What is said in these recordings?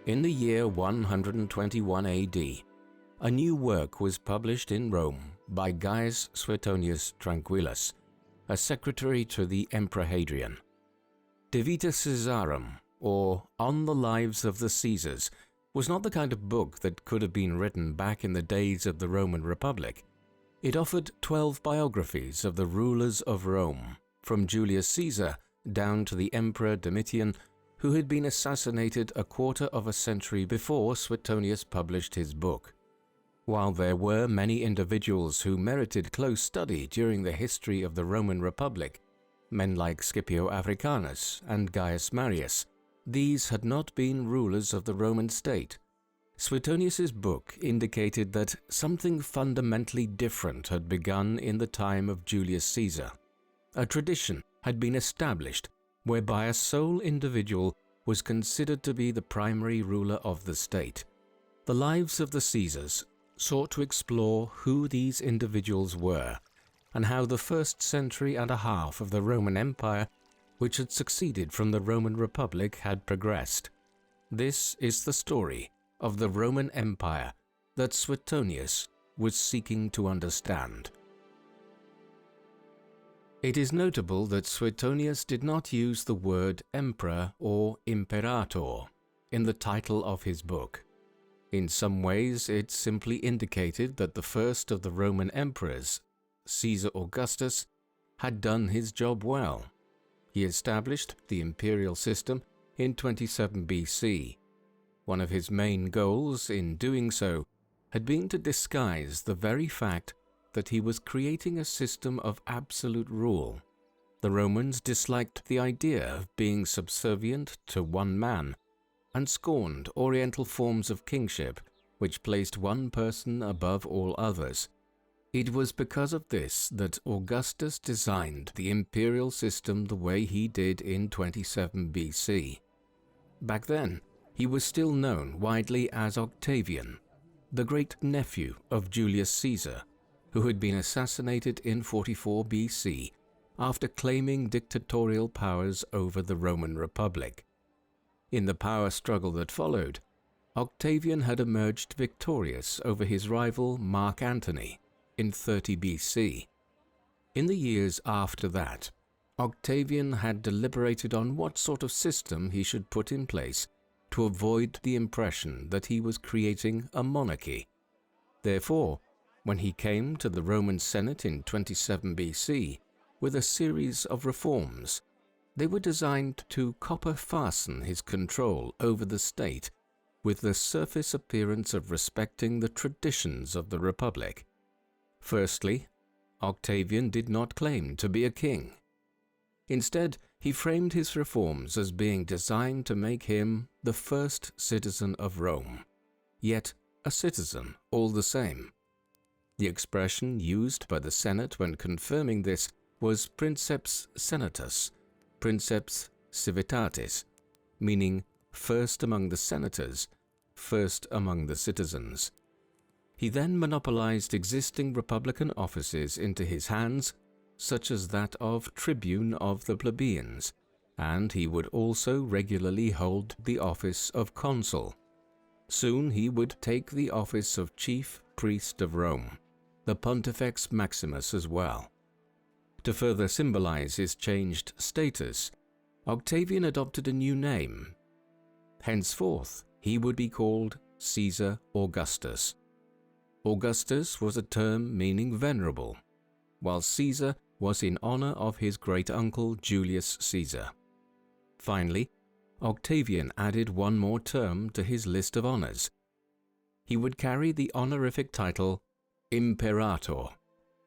In the year 121 AD, a new work was published in Rome by Gaius Suetonius Tranquillus, a secretary to the Emperor Hadrian. De Vita Caesarum, or On the Lives of the Caesars, was not the kind of book that could have been written back in the days of the Roman Republic. It offered 12 biographies of the rulers of Rome, from Julius Caesar down to the Emperor Domitian, who had been assassinated a quarter of a century before Suetonius published his book. While there were many individuals who merited close study during the history of the Roman Republic, men like Scipio Africanus and Gaius Marius, these had not been rulers of the Roman state. Suetonius's book indicated that something fundamentally different had begun in the time of Julius Caesar. A tradition had been established whereby a sole individual was considered to be the primary ruler of the state. The Lives of the Caesars sought to explore who these individuals were and how the first century and a half of the Roman Empire, which had succeeded from the Roman Republic, had progressed. This is the story of the Roman Empire that Suetonius was seeking to understand. It is notable that Suetonius did not use the word emperor or imperator in the title of his book. In some ways, it simply indicated that the first of the Roman emperors, Caesar Augustus, had done his job well. He established the imperial system in 27 BC. One of his main goals in doing so had been to disguise the very fact that he was creating a system of absolute rule. The Romans disliked the idea of being subservient to one man and scorned Oriental forms of kingship which placed one person above all others. It was because of this that Augustus designed the imperial system the way he did in 27 BC. Back then, he was still known widely as Octavian, the great-nephew of Julius Caesar, who had been assassinated in 44 BC after claiming dictatorial powers over the Roman Republic. In the power struggle that followed, Octavian had emerged victorious over his rival Mark Antony in 30 BC. In the years after that, Octavian had deliberated on what sort of system he should put in place to avoid the impression that he was creating a monarchy. Therefore, when he came to the Roman Senate in 27 BC with a series of reforms, they were designed to copper-fasten his control over the state with the surface appearance of respecting the traditions of the Republic. Firstly, Octavian did not claim to be a king. Instead, he framed his reforms as being designed to make him the first citizen of Rome, yet a citizen all the same. The expression used by the Senate when confirming this was princeps senatus, princeps civitatis, meaning first among the senators, first among the citizens. He then monopolized existing republican offices into his hands, such as that of tribune of the plebeians, and he would also regularly hold the office of consul. Soon he would take the office of chief priest of Rome, the Pontifex Maximus as well. To further symbolize his changed status, Octavian adopted a new name. Henceforth, he would be called Caesar Augustus. Augustus was a term meaning venerable, while Caesar was in honor of his great-uncle Julius Caesar. Finally, Octavian added one more term to his list of honors. He would carry the honorific title Imperator,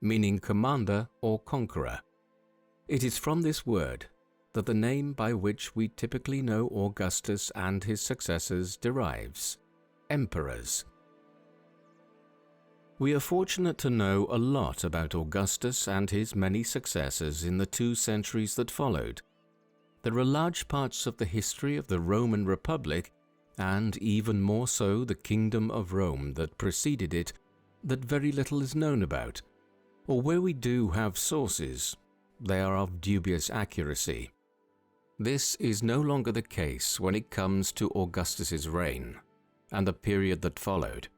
meaning commander or conqueror. It is from this word that the name by which we typically know Augustus and his successors derives, emperors. We are fortunate to know a lot about Augustus and his many successors in the 2 centuries that followed. There are large parts of the history of the Roman Republic, and even more so the Kingdom of Rome that preceded it, that very little is known about, or where we do have sources, they are of dubious accuracy. This is no longer the case when it comes to Augustus's reign and the period that followed.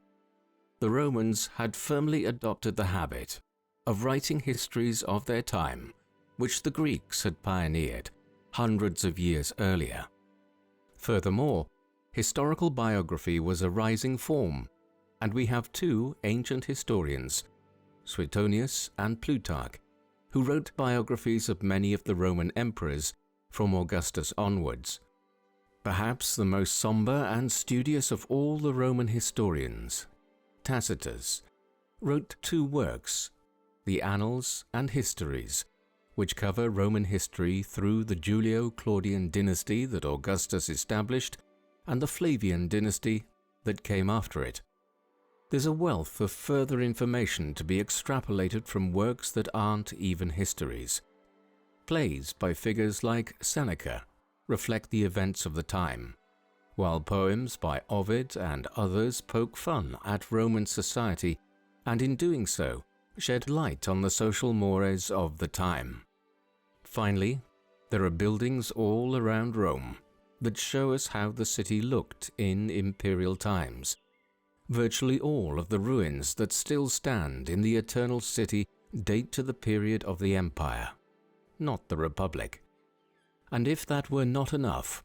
The Romans had firmly adopted the habit of writing histories of their time, which the Greeks had pioneered hundreds of years earlier. Furthermore, historical biography was a rising form, and we have two ancient historians, Suetonius and Plutarch, who wrote biographies of many of the Roman emperors from Augustus onwards. Perhaps the most somber and studious of all the Roman historians, Tacitus, wrote two works, the Annals and Histories, which cover Roman history through the Julio-Claudian dynasty that Augustus established and the Flavian dynasty that came after it. There's a wealth of further information to be extrapolated from works that aren't even histories. Plays by figures like Seneca reflect the events of the time, while poems by Ovid and others poke fun at Roman society and in doing so shed light on the social mores of the time. Finally, there are buildings all around Rome that show us how the city looked in imperial times. Virtually all of the ruins that still stand in the Eternal City date to the period of the Empire, not the Republic. And if that were not enough,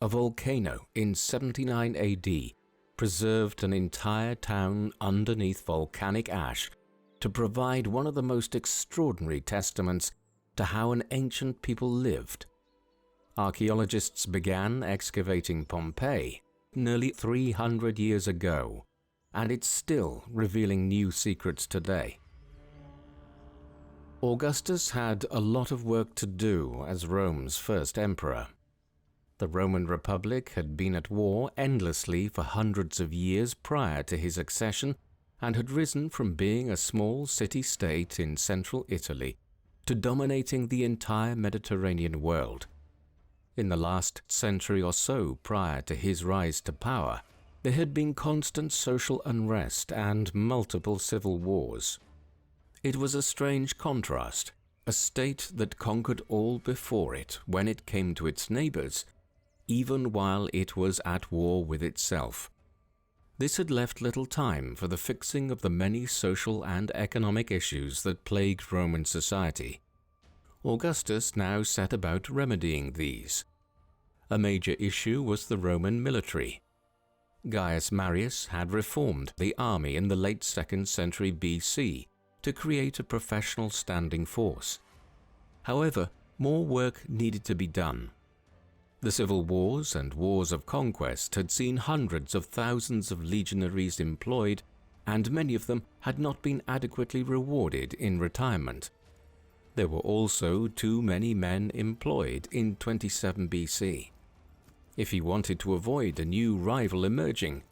a volcano in 79 AD preserved an entire town underneath volcanic ash to provide one of the most extraordinary testaments to how an ancient people lived. Archaeologists began excavating Pompeii nearly 300 years ago, and it's still revealing new secrets today. Augustus had a lot of work to do as Rome's first emperor. The Roman Republic had been at war endlessly for hundreds of years prior to his accession and had risen from being a small city-state in central Italy to dominating the entire Mediterranean world. In the last century or so prior to his rise to power, there had been constant social unrest and multiple civil wars. It was a strange contrast, a state that conquered all before it when it came to its neighbors, even while it was at war with itself. This had left little time for the fixing of the many social and economic issues that plagued Roman society. Augustus now set about remedying these. A major issue was the Roman military. Gaius Marius had reformed the army in the late 2nd century BC to create a professional standing force. However, more work needed to be done. The civil wars and wars of conquest had seen hundreds of thousands of legionaries employed, and many of them had not been adequately rewarded in retirement. There were also too many men employed in 27 BC. If he wanted to avoid a new rival emerging,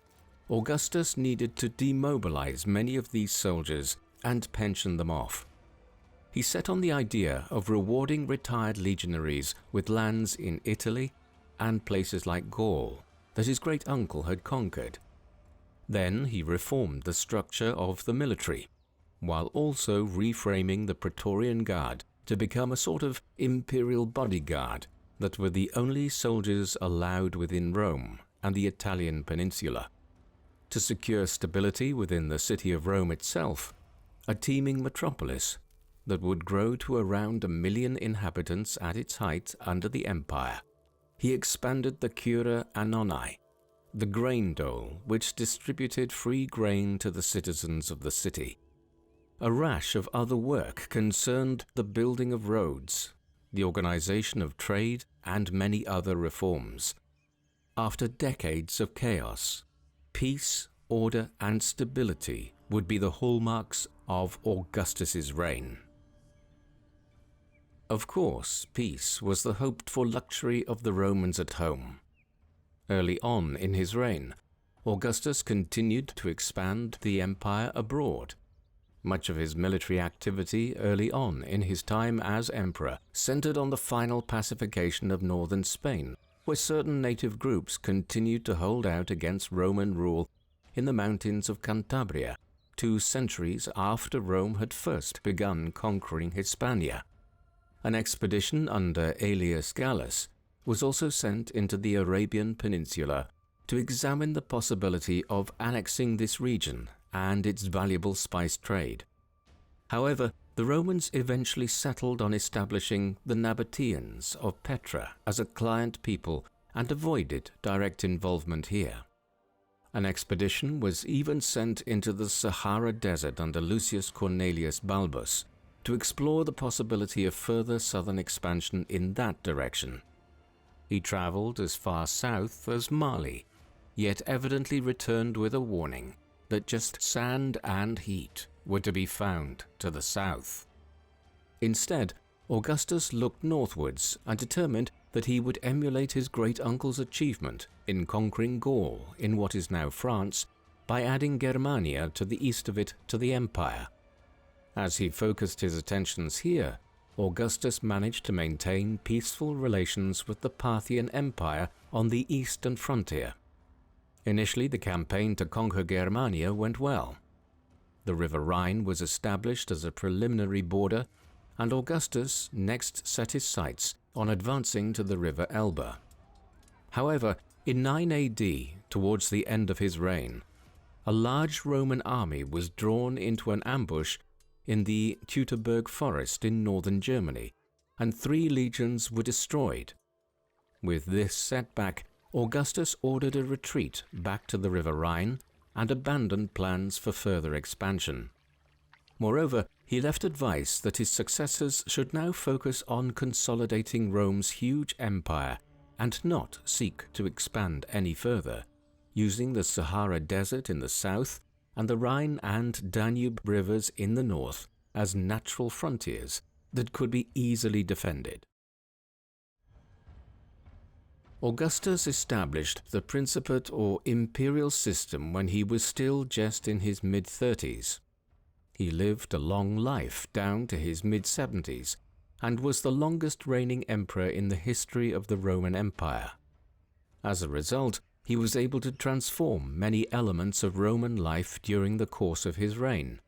Augustus needed to demobilize many of these soldiers and pension them off. He set on the idea of rewarding retired legionaries with lands in Italy and places like Gaul that his great-uncle had conquered. Then he reformed the structure of the military, while also reframing the Praetorian Guard to become a sort of imperial bodyguard that were the only soldiers allowed within Rome and the Italian peninsula. To secure stability within the city of Rome itself, a teeming metropolis that would grow to around 1 million inhabitants at its height under the empire, he expanded the Cura Annoni, the grain dole which distributed free grain to the citizens of the city. A rash of other work concerned the building of roads, the organization of trade, and many other reforms. After decades of chaos, peace, order, and stability would be the hallmarks of Augustus's reign. Of course, peace was the hoped-for luxury of the Romans at home. Early on in his reign, Augustus continued to expand the empire abroad. Much of his military activity early on in his time as emperor centered on the final pacification of northern Spain, where certain native groups continued to hold out against Roman rule in the mountains of Cantabria 2 centuries after Rome had first begun conquering Hispania. An expedition under Aelius Gallus was also sent into the Arabian Peninsula to examine the possibility of annexing this region and its valuable spice trade. However, the Romans eventually settled on establishing the Nabateans of Petra as a client people and avoided direct involvement here. An expedition was even sent into the Sahara Desert under Lucius Cornelius Balbus to explore the possibility of further southern expansion in that direction. He traveled as far south as Mali, yet evidently returned with a warning that just sand and heat were to be found to the south. Instead, Augustus looked northwards and determined that he would emulate his great-uncle's achievement in conquering Gaul in what is now France by adding Germania to the east of it to the empire. As he focused his attentions here, Augustus managed to maintain peaceful relations with the Parthian Empire on the eastern frontier. Initially, the campaign to conquer Germania went well. The River Rhine was established as a preliminary border, and Augustus next set his sights on advancing to the River Elbe. However, in 9 AD, towards the end of his reign, a large Roman army was drawn into an ambush in the Teutoburg forest in northern Germany, and 3 legions were destroyed. With this setback, Augustus ordered a retreat back to the River Rhine and abandoned plans for further expansion. Moreover, he left advice that his successors should now focus on consolidating Rome's huge empire and not seek to expand any further, using the Sahara Desert in the south and the Rhine and Danube rivers in the north as natural frontiers that could be easily defended. Augustus established the Principate or imperial system when he was still just in his mid-30s. He lived a long life down to his mid-70s and was the longest reigning emperor in the history of the Roman Empire. As a result, he was able to transform many elements of Roman life during the course of his reign.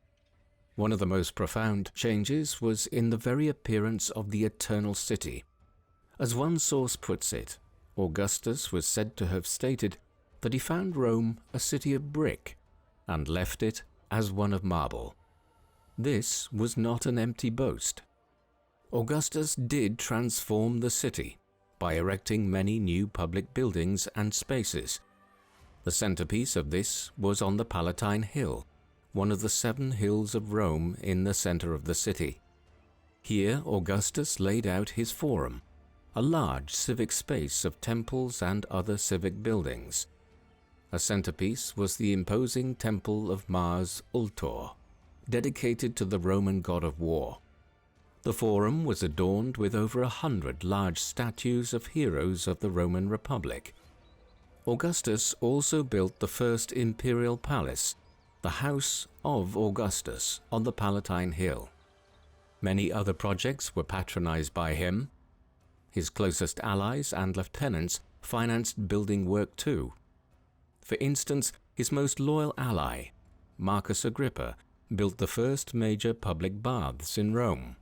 One of the most profound changes was in the very appearance of the Eternal City. As one source puts it, Augustus was said to have stated that he found Rome a city of brick and left it as one of marble. This was not an empty boast. Augustus did transform the city by erecting many new public buildings and spaces. The centerpiece of this was on the Palatine Hill, one of the 7 hills of Rome in the center of the city. Here Augustus laid out his forum, a large civic space of temples and other civic buildings. A centerpiece was the imposing temple of Mars Ultor, dedicated to the Roman god of war. The forum was adorned with over 100 large statues of heroes of the Roman Republic. Augustus also built the first imperial palace, the House of Augustus, on the Palatine Hill. Many other projects were patronized by him. His closest allies and lieutenants financed building work too. For instance, his most loyal ally, Marcus Agrippa, built the first major public baths in Rome.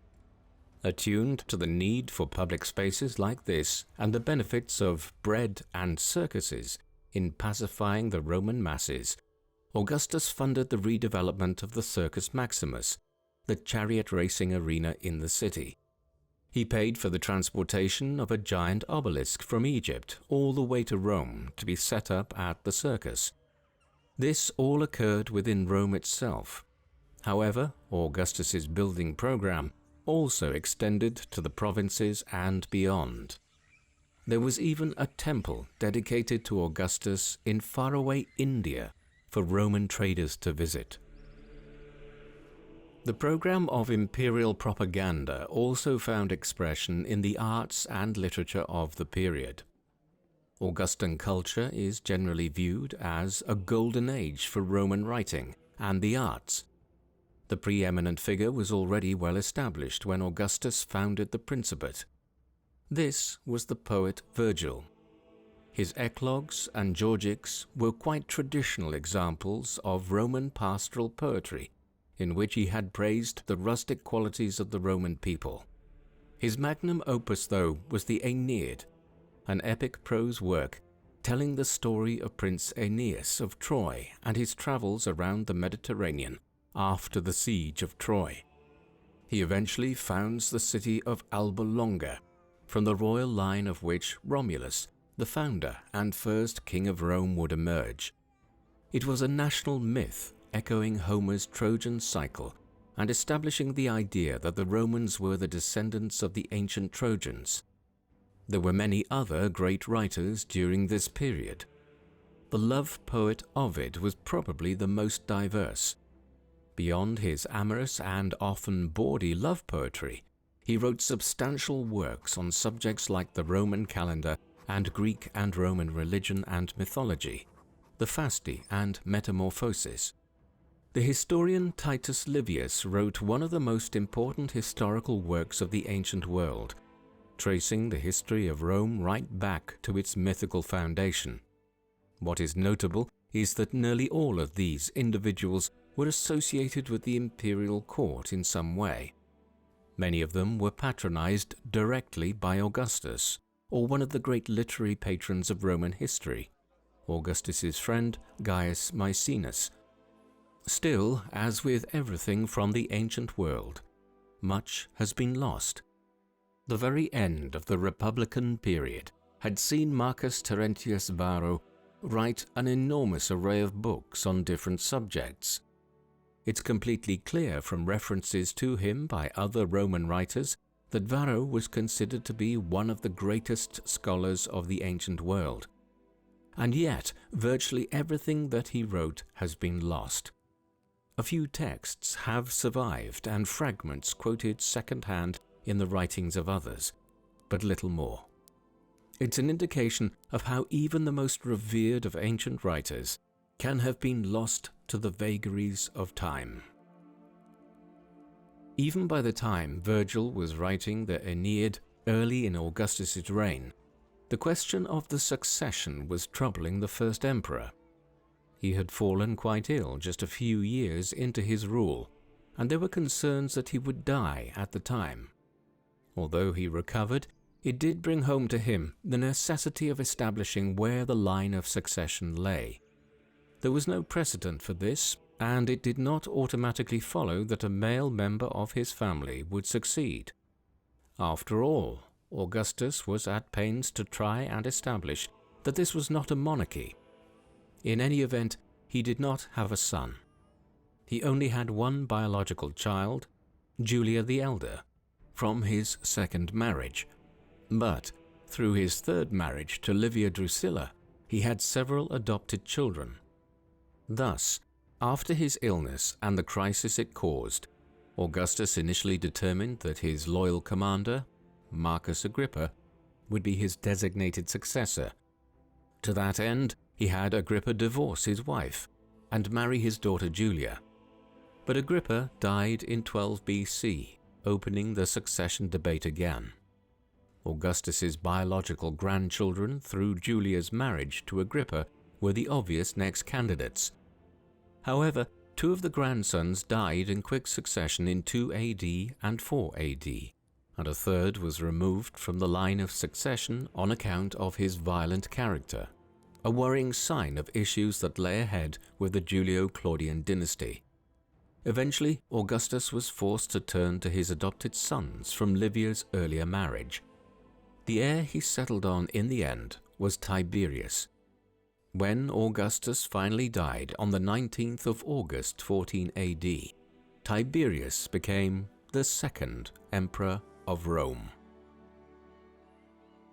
Attuned to the need for public spaces like this and the benefits of bread and circuses in pacifying the Roman masses, Augustus funded the redevelopment of the Circus Maximus, the chariot racing arena in the city. He paid for the transportation of a giant obelisk from Egypt all the way to Rome to be set up at the circus. This all occurred within Rome itself. However, Augustus's building program also extended to the provinces and beyond. There was even a temple dedicated to Augustus in faraway India for Roman traders to visit. The program of imperial propaganda also found expression in the arts and literature of the period. Augustan culture is generally viewed as a golden age for Roman writing and the arts. The preeminent figure was already well established when Augustus founded the Principate. This was the poet Virgil. His eclogues and georgics were quite traditional examples of Roman pastoral poetry, in which he had praised the rustic qualities of the Roman people. His magnum opus, though, was the Aeneid. an epic prose work telling the story of Prince Aeneas of Troy and his travels around the Mediterranean after the siege of Troy. He eventually founds the city of Alba Longa, from the royal line of which Romulus, the founder and first king of Rome, would emerge. It was a national myth echoing Homer's Trojan cycle and establishing the idea that the Romans were the descendants of the ancient Trojans. There were many other great writers during this period. The love poet Ovid was probably the most diverse. Beyond his amorous and often bawdy love poetry, he wrote substantial works on subjects like the Roman calendar and Greek and Roman religion and mythology, the Fasti and Metamorphoses. The historian Titus Livius wrote one of the most important historical works of the ancient world, tracing the history of Rome right back to its mythical foundation. What is notable is that nearly all of these individuals were associated with the imperial court in some way. Many of them were patronized directly by Augustus, or one of the great literary patrons of Roman history, Augustus's friend Gaius Maecenas. Still, as with everything from the ancient world, much has been lost. The very end of the Republican period had seen Marcus Terentius Varro write an enormous array of books on different subjects. It's completely clear from references to him by other Roman writers that Varro was considered to be one of the greatest scholars of the ancient world. And yet, virtually everything that he wrote has been lost. A few texts have survived and fragments quoted second-hand in the writings of others, but little more. It's an indication of how even the most revered of ancient writers can have been lost to the vagaries of time. Even by the time Virgil was writing the Aeneid early in Augustus's reign, the question of the succession was troubling the first emperor. He had fallen quite ill just a few years into his rule, and there were concerns that he would die at the time. Although he recovered, it did bring home to him the necessity of establishing where the line of succession lay. There was no precedent for this, and it did not automatically follow that a male member of his family would succeed. After all, Augustus was at pains to try and establish that this was not a monarchy. In any event, he did not have a son. He only had one biological child, Julia the Elder, from his second marriage. But through his third marriage to Livia Drusilla, he had several adopted children. Thus, after his illness and the crisis it caused, Augustus initially determined that his loyal commander, Marcus Agrippa, would be his designated successor. To that end, he had Agrippa divorce his wife and marry his daughter Julia. But Agrippa died in 12 BC, opening the succession debate again. Augustus's biological grandchildren through Julia's marriage to Agrippa were the obvious next candidates. However, two of the grandsons died in quick succession in 2 AD and 4 AD, and a third was removed from the line of succession on account of his violent character, a worrying sign of issues that lay ahead with the Julio-Claudian dynasty. Eventually, Augustus was forced to turn to his adopted sons from Livia's earlier marriage. The heir he settled on in the end was Tiberius. When Augustus finally died on the 19th of August 14 AD, Tiberius became the second emperor of Rome.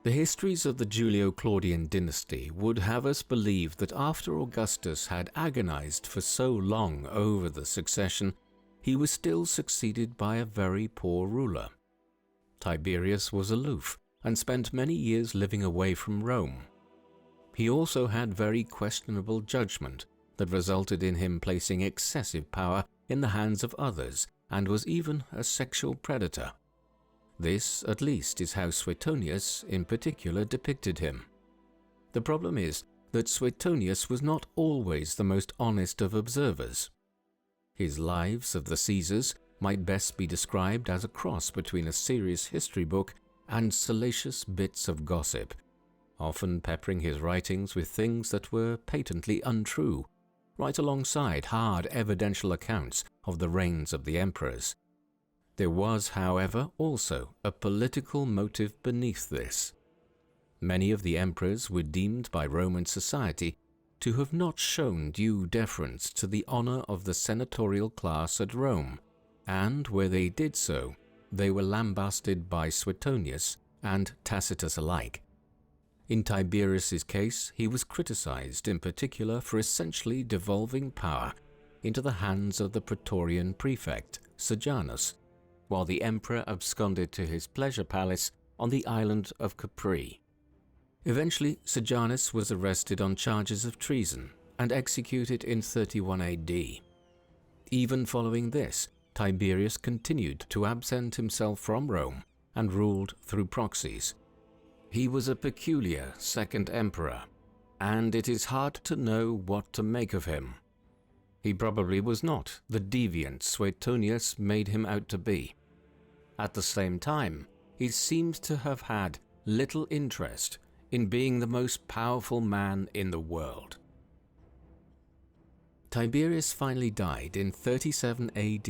The histories of the Julio-Claudian dynasty would have us believe that after Augustus had agonized for so long over the succession, he was still succeeded by a very poor ruler. Tiberius was aloof and spent many years living away from Rome. He also had very questionable judgment that resulted in him placing excessive power in the hands of others and was even a sexual predator. This, at least, is how Suetonius in particular depicted him. The problem is that Suetonius was not always the most honest of observers. His Lives of the Caesars might best be described as a cross between a serious history book and salacious bits of gossip. often peppering his writings with things that were patently untrue, right alongside hard evidential accounts of the reigns of the emperors. There was, however, also a political motive beneath this. Many of the emperors were deemed by Roman society to have not shown due deference to the honor of the senatorial class at Rome, and where they did so, they were lambasted by Suetonius and Tacitus alike. In Tiberius's case, he was criticized in particular for essentially devolving power into the hands of the Praetorian prefect, Sejanus, while the emperor absconded to his pleasure palace on the island of Capri. Eventually, Sejanus was arrested on charges of treason and executed in 31 AD. Even following this, Tiberius continued to absent himself from Rome and ruled through proxies. He was a peculiar second emperor, and it is hard to know what to make of him. He probably was not the deviant Suetonius made him out to be. At the same time, he seems to have had little interest in being the most powerful man in the world. Tiberius finally died in 37 AD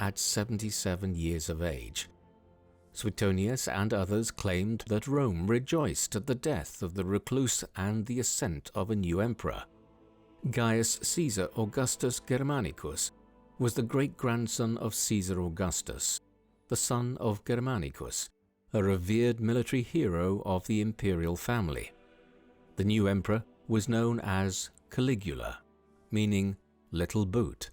at 77 years of age. Suetonius and others claimed that Rome rejoiced at the death of the recluse and the ascent of a new emperor. Gaius Caesar Augustus Germanicus was the great-grandson of Caesar Augustus, the son of Germanicus, a revered military hero of the imperial family. The new emperor was known as Caligula, meaning Little Boot,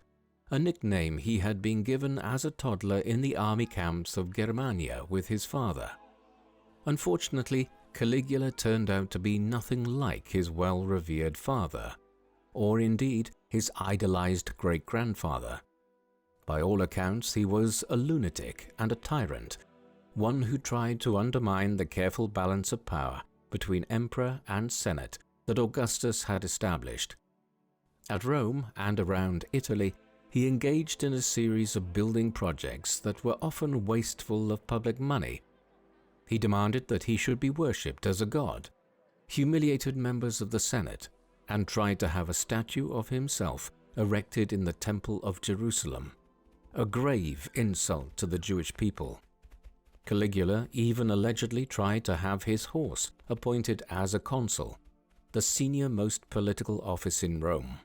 a nickname he had been given as a toddler in the army camps of Germania with his father. Unfortunately, Caligula turned out to be nothing like his well-revered father, or indeed his idolized great-grandfather. By all accounts, he was a lunatic and a tyrant, one who tried to undermine the careful balance of power between emperor and senate that Augustus had established. At Rome and around Italy, he engaged in a series of building projects that were often wasteful of public money. He demanded that he should be worshipped as a god, humiliated members of the Senate, and tried to have a statue of himself erected in the Temple of Jerusalem, a grave insult to the Jewish people. Caligula even allegedly tried to have his horse appointed as a consul, the senior-most political office in Rome.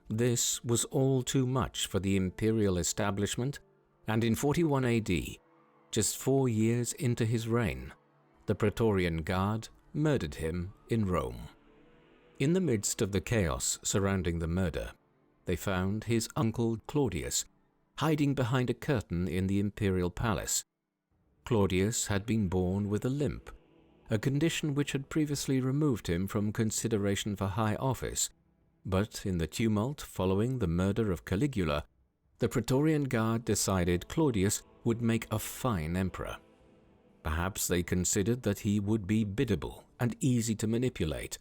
This was all too much for the imperial establishment, and in 41 AD, just 4 years into his reign, the Praetorian Guard murdered him in Rome. In the midst of the chaos surrounding the murder, they found his uncle Claudius hiding behind a curtain in the imperial palace. Claudius had been born with a limp, a condition which had previously removed him from consideration for high office. But in the tumult following the murder of Caligula, the Praetorian Guard decided Claudius would make a fine emperor. Perhaps they considered that he would be biddable and easy to manipulate.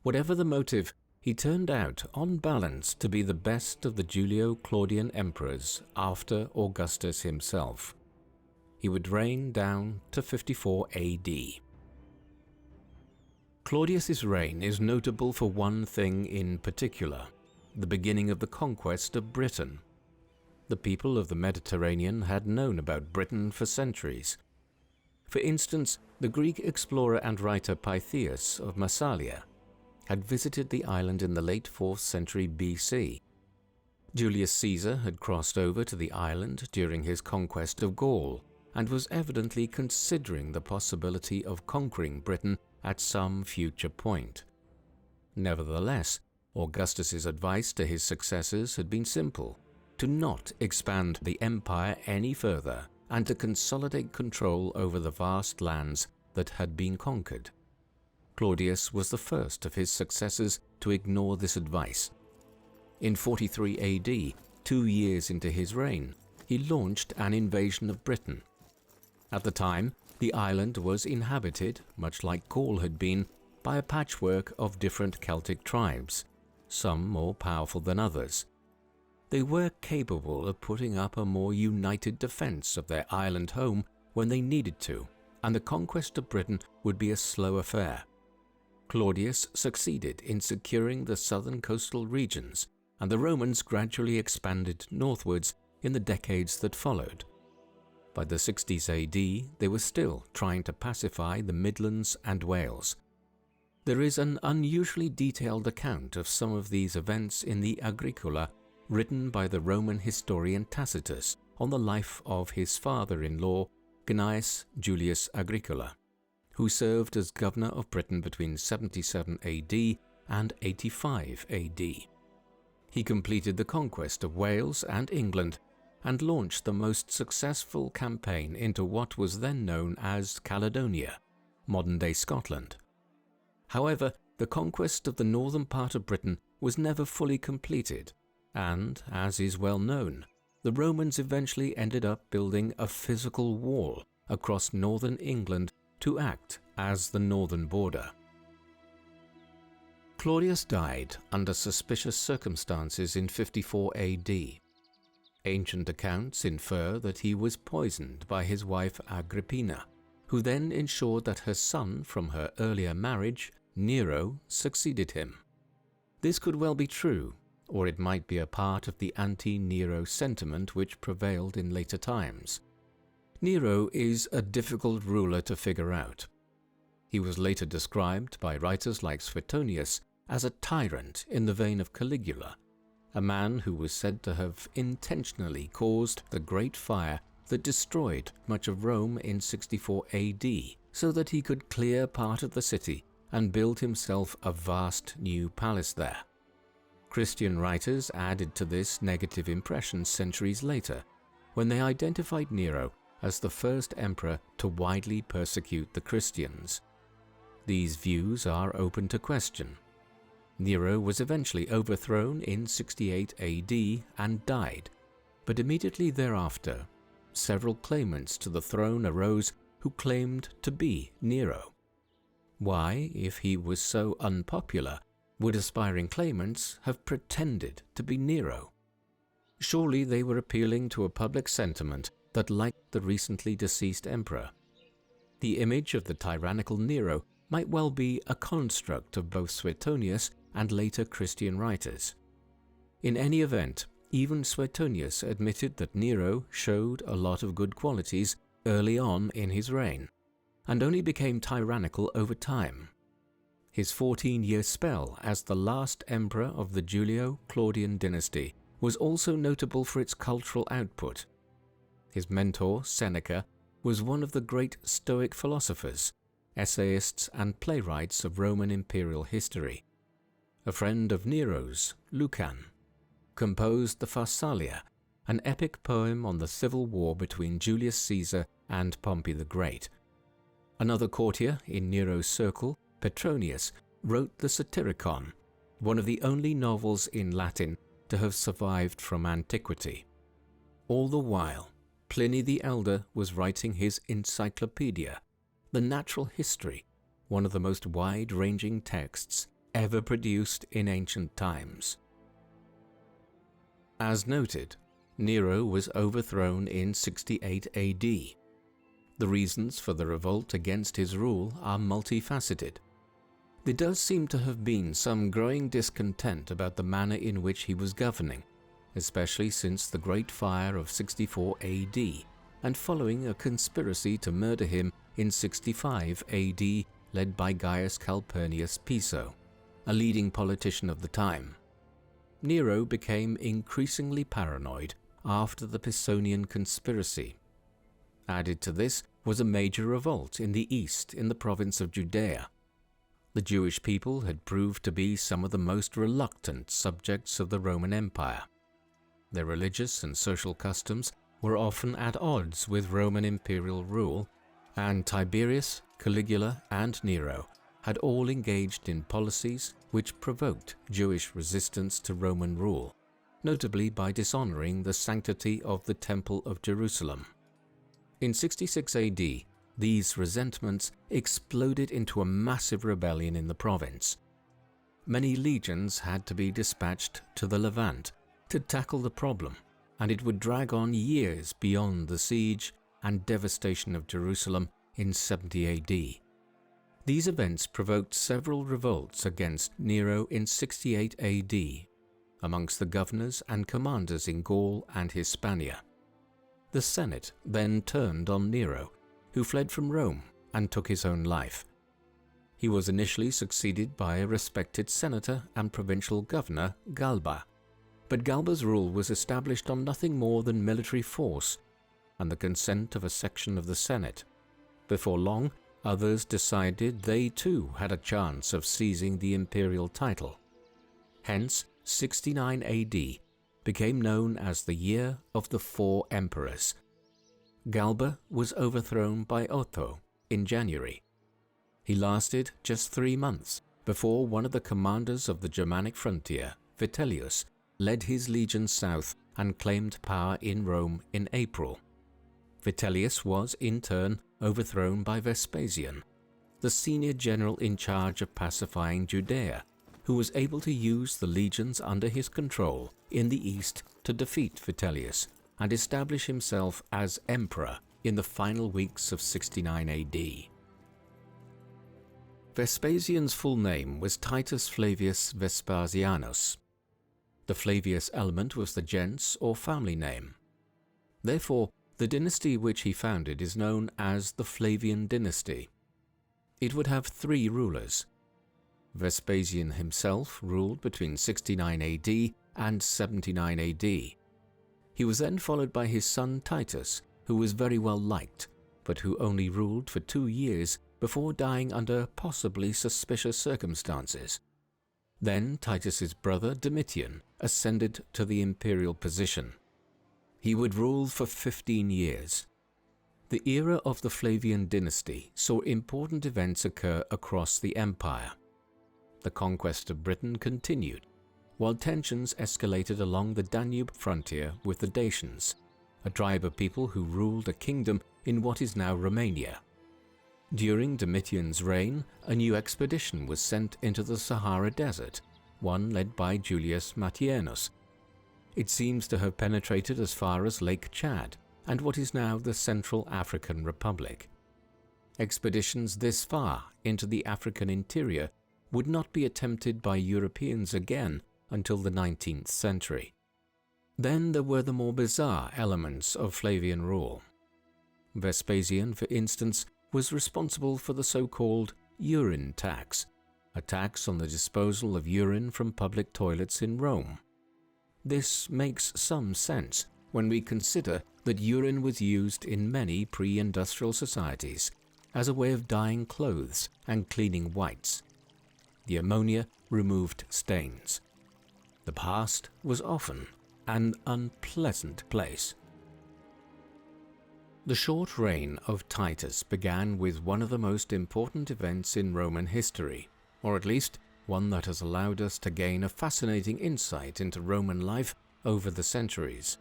Whatever the motive, he turned out, on balance, to be the best of the Julio-Claudian emperors after Augustus himself. He would reign down to 54 AD. Claudius's reign is notable for one thing in particular: the beginning of the conquest of Britain. The people of the Mediterranean had known about Britain for centuries. For instance, the Greek explorer and writer Pytheas of Massalia had visited the island in the late 4th century BC. Julius Caesar had crossed over to the island during his conquest of Gaul and was evidently considering the possibility of conquering Britain at some future point. Nevertheless, Augustus's advice to his successors had been simple: to not expand the empire any further and to consolidate control over the vast lands that had been conquered. Claudius was the first of his successors to ignore this advice. In 43 AD, 2 years into his reign, he launched an invasion of Britain. At the time, the island was inhabited, much like Gaul had been, by a patchwork of different Celtic tribes, some more powerful than others. They were capable of putting up a more united defense of their island home when they needed to, and the conquest of Britain would be a slow affair. Claudius succeeded in securing the southern coastal regions, and the Romans gradually expanded northwards in the decades that followed. By the 60s AD, they were still trying to pacify the Midlands and Wales. There is an unusually detailed account of some of these events in the Agricola, written by the Roman historian Tacitus on the life of his father-in-law, Gnaeus Julius Agricola, who served as governor of Britain between 77 AD and 85 AD. He completed the conquest of Wales and England and launched the most successful campaign into what was then known as Caledonia, modern-day Scotland. However, the conquest of the northern part of Britain was never fully completed, and, as is well known, the Romans eventually ended up building a physical wall across northern England to act as the northern border. Claudius died under suspicious circumstances in 54 AD. Ancient accounts infer that he was poisoned by his wife Agrippina, who then ensured that her son from her earlier marriage, Nero, succeeded him. This could well be true, or it might be a part of the anti-Nero sentiment which prevailed in later times. Nero is a difficult ruler to figure out. He was later described by writers like Suetonius as a tyrant in the vein of Caligula, a man who was said to have intentionally caused the Great Fire that destroyed much of Rome in 64 AD so that he could clear part of the city and build himself a vast new palace there. Christian writers added to this negative impression centuries later, when they identified Nero as the first emperor to widely persecute the Christians. These views are open to question. Nero was eventually overthrown in 68 AD and died, but immediately thereafter, several claimants to the throne arose who claimed to be Nero. Why, if he was so unpopular, would aspiring claimants have pretended to be Nero? Surely they were appealing to a public sentiment that liked the recently deceased emperor. The image of the tyrannical Nero might well be a construct of both Suetonius and later Christian writers. In any event, even Suetonius admitted that Nero showed a lot of good qualities early on in his reign, and only became tyrannical over time. His 14-year spell as the last emperor of the Julio-Claudian dynasty was also notable for its cultural output. His mentor, Seneca, was one of the great Stoic philosophers, essayists and playwrights of Roman imperial history. A friend of Nero's, Lucan, composed the Pharsalia, an epic poem on the civil war between Julius Caesar and Pompey the Great. Another courtier in Nero's circle, Petronius, wrote the Satyricon, one of the only novels in Latin to have survived from antiquity. All the while, Pliny the Elder was writing his Encyclopedia, the Natural History, one of the most wide-ranging texts ever produced in ancient times. As noted, Nero was overthrown in 68 AD. The reasons for the revolt against his rule are multifaceted. There does seem to have been some growing discontent about the manner in which he was governing, especially since the Great Fire of 64 AD and following a conspiracy to murder him in 65 AD led by Gaius Calpurnius Piso, a leading politician of the time. Nero became increasingly paranoid after the Pisonian conspiracy. Added to this was a major revolt in the east in the province of Judea. The Jewish people had proved to be some of the most reluctant subjects of the Roman Empire. Their religious and social customs were often at odds with Roman imperial rule, and Tiberius, Caligula, and Nero had all engaged in policies which provoked Jewish resistance to Roman rule, notably by dishonoring the sanctity of the Temple of Jerusalem. In 66 AD, these resentments exploded into a massive rebellion in the province. Many legions had to be dispatched to the Levant to tackle the problem, and it would drag on years beyond the siege and devastation of Jerusalem in 70 AD. These events provoked several revolts against Nero in 68 AD amongst the governors and commanders in Gaul and Hispania. The Senate then turned on Nero, who fled from Rome and took his own life. He was initially succeeded by a respected senator and provincial governor, Galba, but Galba's rule was established on nothing more than military force and the consent of a section of the Senate. Before long, others decided they too had a chance of seizing the imperial title. Hence, 69 AD became known as the Year of the Four Emperors. Galba was overthrown by Otho in January. He lasted just 3 months before one of the commanders of the Germanic frontier, Vitellius, led his legions south and claimed power in Rome in April. Vitellius was, in turn, overthrown by Vespasian, the senior general in charge of pacifying Judea, who was able to use the legions under his control in the east to defeat Vitellius and establish himself as emperor in the final weeks of 69 AD. Vespasian's full name was Titus Flavius Vespasianus. The Flavius element was the gens or family name. Therefore, the dynasty which he founded is known as the Flavian dynasty. It would have 3 rulers. Vespasian himself ruled between 69 AD and 79 AD. He was then followed by his son Titus, who was very well liked, but who only ruled for 2 years before dying under possibly suspicious circumstances. Then Titus's brother Domitian ascended to the imperial position. He would rule for 15 years. The era of the Flavian dynasty saw important events occur across the empire. The conquest of Britain continued, while tensions escalated along the Danube frontier with the Dacians, a tribe of people who ruled a kingdom in what is now Romania. During Domitian's reign, a new expedition was sent into the Sahara Desert, one led by Julius Maetianus. It seems to have penetrated as far as Lake Chad and what is now the Central African Republic. Expeditions this far into the African interior would not be attempted by Europeans again until the 19th century. Then there were the more bizarre elements of Flavian rule. Vespasian, for instance, was responsible for the so-called urine tax, a tax on the disposal of urine from public toilets in Rome. This makes some sense when we consider that urine was used in many pre-industrial societies as a way of dyeing clothes and cleaning whites. The ammonia removed stains. The past was often an unpleasant place. The short reign of Titus began with one of the most important events in Roman history, or at least one that has allowed us to gain a fascinating insight into Roman life over the centuries.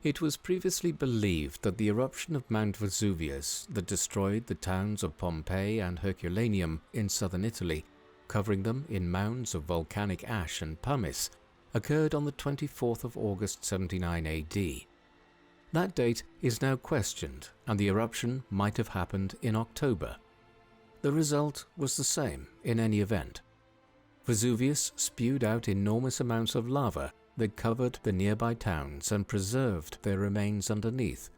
It was previously believed that the eruption of Mount Vesuvius that destroyed the towns of Pompeii and Herculaneum in southern Italy, covering them in mounds of volcanic ash and pumice, occurred on the 24th of August 79 AD. That date is now questioned, and the eruption might have happened in October. The result was the same in any event. Vesuvius spewed out enormous amounts of lava that covered the nearby towns and preserved their remains underneath.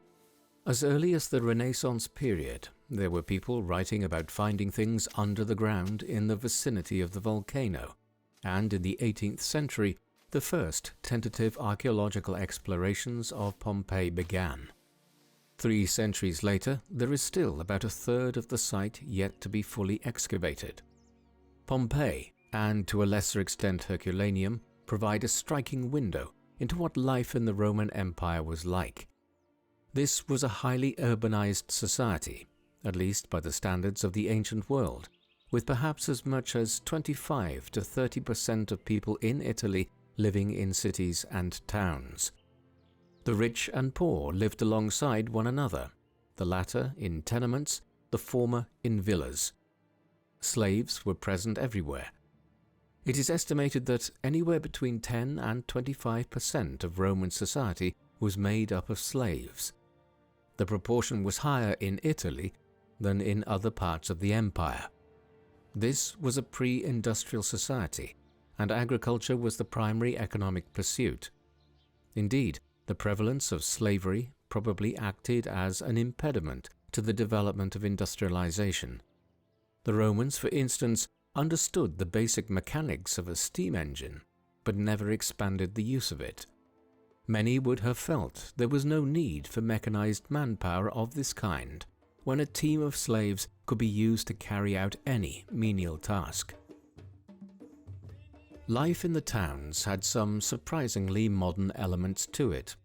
As early as the Renaissance period, there were people writing about finding things under the ground in the vicinity of the volcano, and in the 18th century, the first tentative archaeological explorations of Pompeii began. 3 centuries later, there is still about a third of the site yet to be fully excavated. Pompeii, and to a lesser extent Herculaneum, provide a striking window into what life in the Roman Empire was like. This was a highly urbanized society, at least by the standards of the ancient world, with perhaps as much as 25 to 30% of people in Italy living in cities and towns. The rich and poor lived alongside one another, the latter in tenements, the former in villas. Slaves were present everywhere. It is estimated that anywhere between 10 and 25% of Roman society was made up of slaves. The proportion was higher in Italy than in other parts of the empire. This was a pre-industrial society, and agriculture was the primary economic pursuit. Indeed, the prevalence of slavery probably acted as an impediment to the development of industrialization. The Romans, for instance, understood the basic mechanics of a steam engine, but never expanded the use of it. Many would have felt there was no need for mechanized manpower of this kind, when a team of slaves could be used to carry out any menial task. Life in the towns had some surprisingly modern elements to it.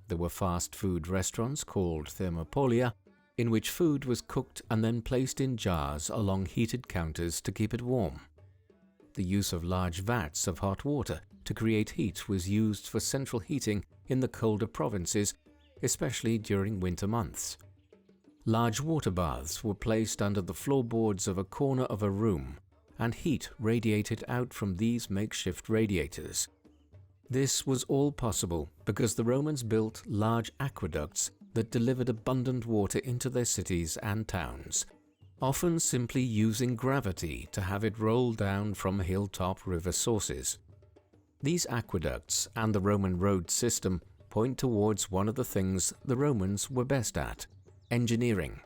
There were fast food restaurants called thermopolia, in which food was cooked and then placed in jars along heated counters to keep it warm. The use of large vats of hot water to create heat was used for central heating in the colder provinces, especially during winter months. Large water baths were placed under the floorboards of a corner of a room, and heat radiated out from these makeshift radiators. This was all possible because the Romans built large aqueducts that delivered abundant water into their cities and towns, often simply using gravity to have it roll down from hilltop river sources. These aqueducts and the Roman road system point towards one of the things the Romans were best at: engineering.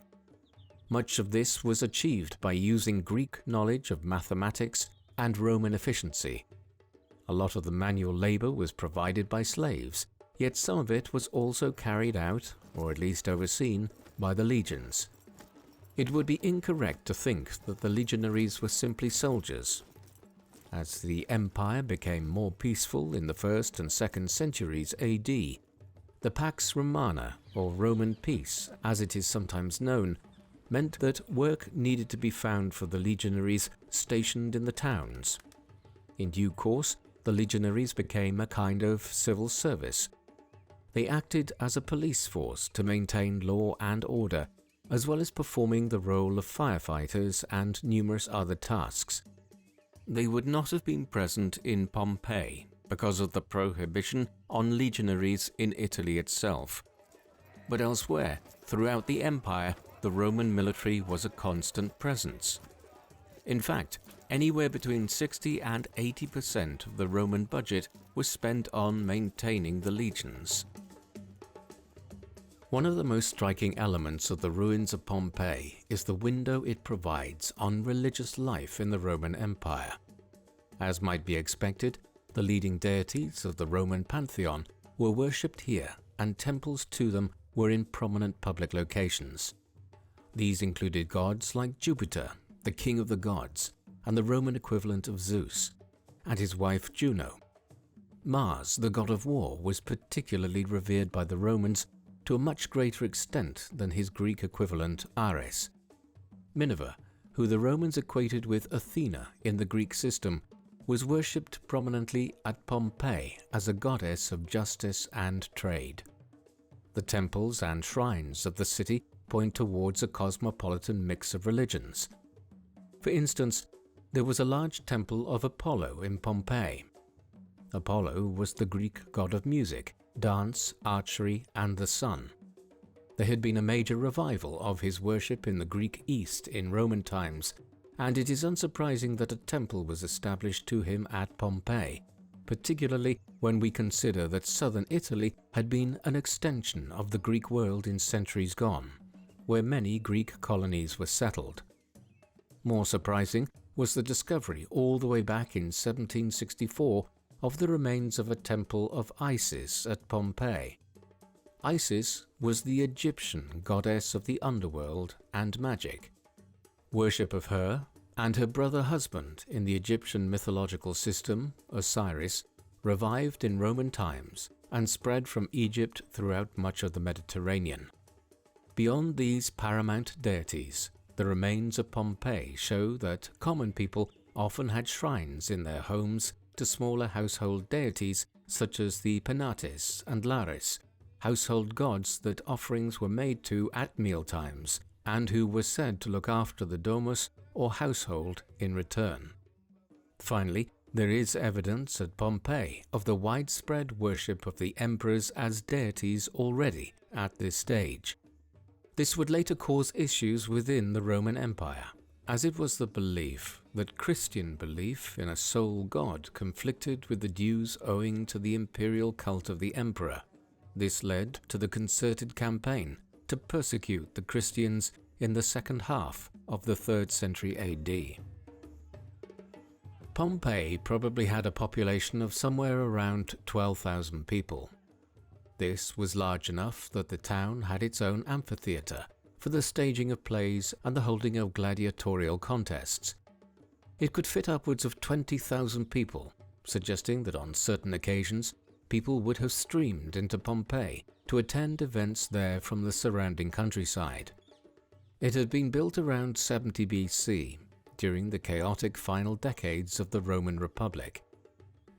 Much of this was achieved by using Greek knowledge of mathematics and Roman efficiency. A lot of the manual labor was provided by slaves, yet some of it was also carried out, or at least overseen, by the legions. It would be incorrect to think that the legionaries were simply soldiers. As the empire became more peaceful in the 1st and 2nd centuries AD, the Pax Romana, or Roman peace, as it is sometimes known, meant that work needed to be found for the legionaries stationed in the towns. In due course, the legionaries became a kind of civil service. They acted as a police force to maintain law and order, as well as performing the role of firefighters and numerous other tasks. They would not have been present in Pompeii because of the prohibition on legionaries in Italy itself. But elsewhere, throughout the empire, the Roman military was a constant presence. In fact, anywhere between 60 and 80% of the Roman budget was spent on maintaining the legions. One of the most striking elements of the ruins of Pompeii is the window it provides on religious life in the Roman Empire. As might be expected, the leading deities of the Roman pantheon were worshipped here, and temples to them were in prominent public locations. These included gods like Jupiter, the king of the gods, and the Roman equivalent of Zeus, and his wife Juno. Mars, the god of war, was particularly revered by the Romans to a much greater extent than his Greek equivalent Ares. Minerva, who the Romans equated with Athena in the Greek system, was worshipped prominently at Pompeii as a goddess of justice and trade. The temples and shrines of the city point towards a cosmopolitan mix of religions. For instance, there was a large temple of Apollo in Pompeii. Apollo was the Greek god of music, dance, archery, and the sun. There had been a major revival of his worship in the Greek East in Roman times, and it is unsurprising that a temple was established to him at Pompeii, particularly when we consider that southern Italy had been an extension of the Greek world in centuries gone, where many Greek colonies were settled. More surprising was the discovery all the way back in 1764 of the remains of a temple of Isis at Pompeii. Isis was the Egyptian goddess of the underworld and magic. Worship of her and her brother husband in the Egyptian mythological system, Osiris, revived in Roman times and spread from Egypt throughout much of the Mediterranean. Beyond these paramount deities, the remains of Pompeii show that common people often had shrines in their homes to smaller household deities such as the Penates and Lares, household gods that offerings were made to at mealtimes, and who were said to look after the domus or household in return. Finally, there is evidence at Pompeii of the widespread worship of the emperors as deities already at this stage. This would later cause issues within the Roman Empire, as it was the belief that Christian belief in a sole god conflicted with the dues owing to the imperial cult of the emperor. This led to the concerted campaign to persecute the Christians in the second half of the 3rd century AD. Pompeii probably had a population of somewhere around 12,000 people. This was large enough that the town had its own amphitheatre for the staging of plays and the holding of gladiatorial contests. It could fit upwards of 20,000 people, suggesting that on certain occasions people would have streamed into Pompeii to attend events there from the surrounding countryside. It had been built around 70 BC, during the chaotic final decades of the Roman Republic.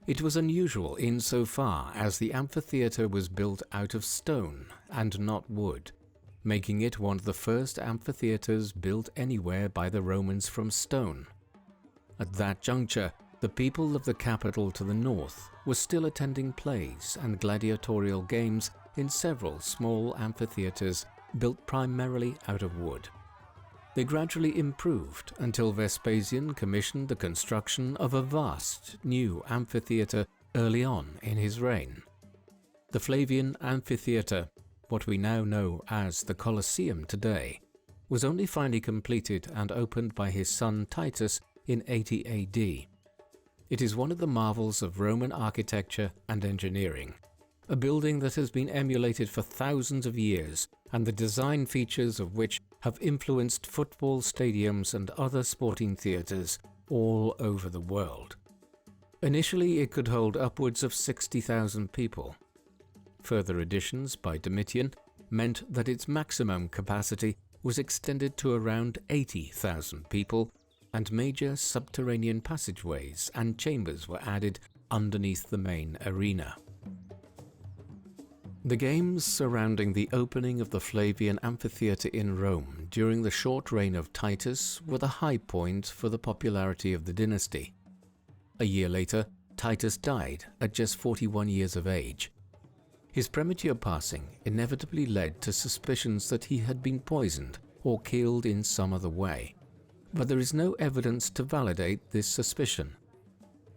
It was unusual insofar as the amphitheatre was built out of stone and not wood, making it one of the first amphitheatres built anywhere by the Romans from stone. At that juncture, the people of the capital to the north were still attending plays and gladiatorial games in several small amphitheatres built primarily out of wood. They gradually improved until Vespasian commissioned the construction of a vast new amphitheatre early on in his reign. The Flavian amphitheatre, what we now know as the Colosseum today, was only finally completed and opened by his son Titus in 80 AD. It is one of the marvels of Roman architecture and engineering, a building that has been emulated for thousands of years and the design features of which have influenced football stadiums and other sporting theatres all over the world. Initially, it could hold upwards of 60,000 people. Further additions by Domitian meant that its maximum capacity was extended to around 80,000 people, and major subterranean passageways and chambers were added underneath the main arena. The games surrounding the opening of the Flavian amphitheatre in Rome during the short reign of Titus were the high point for the popularity of the dynasty. A year later, Titus died at just 41 years of age. His premature passing inevitably led to suspicions that he had been poisoned or killed in some other way, but there is no evidence to validate this suspicion.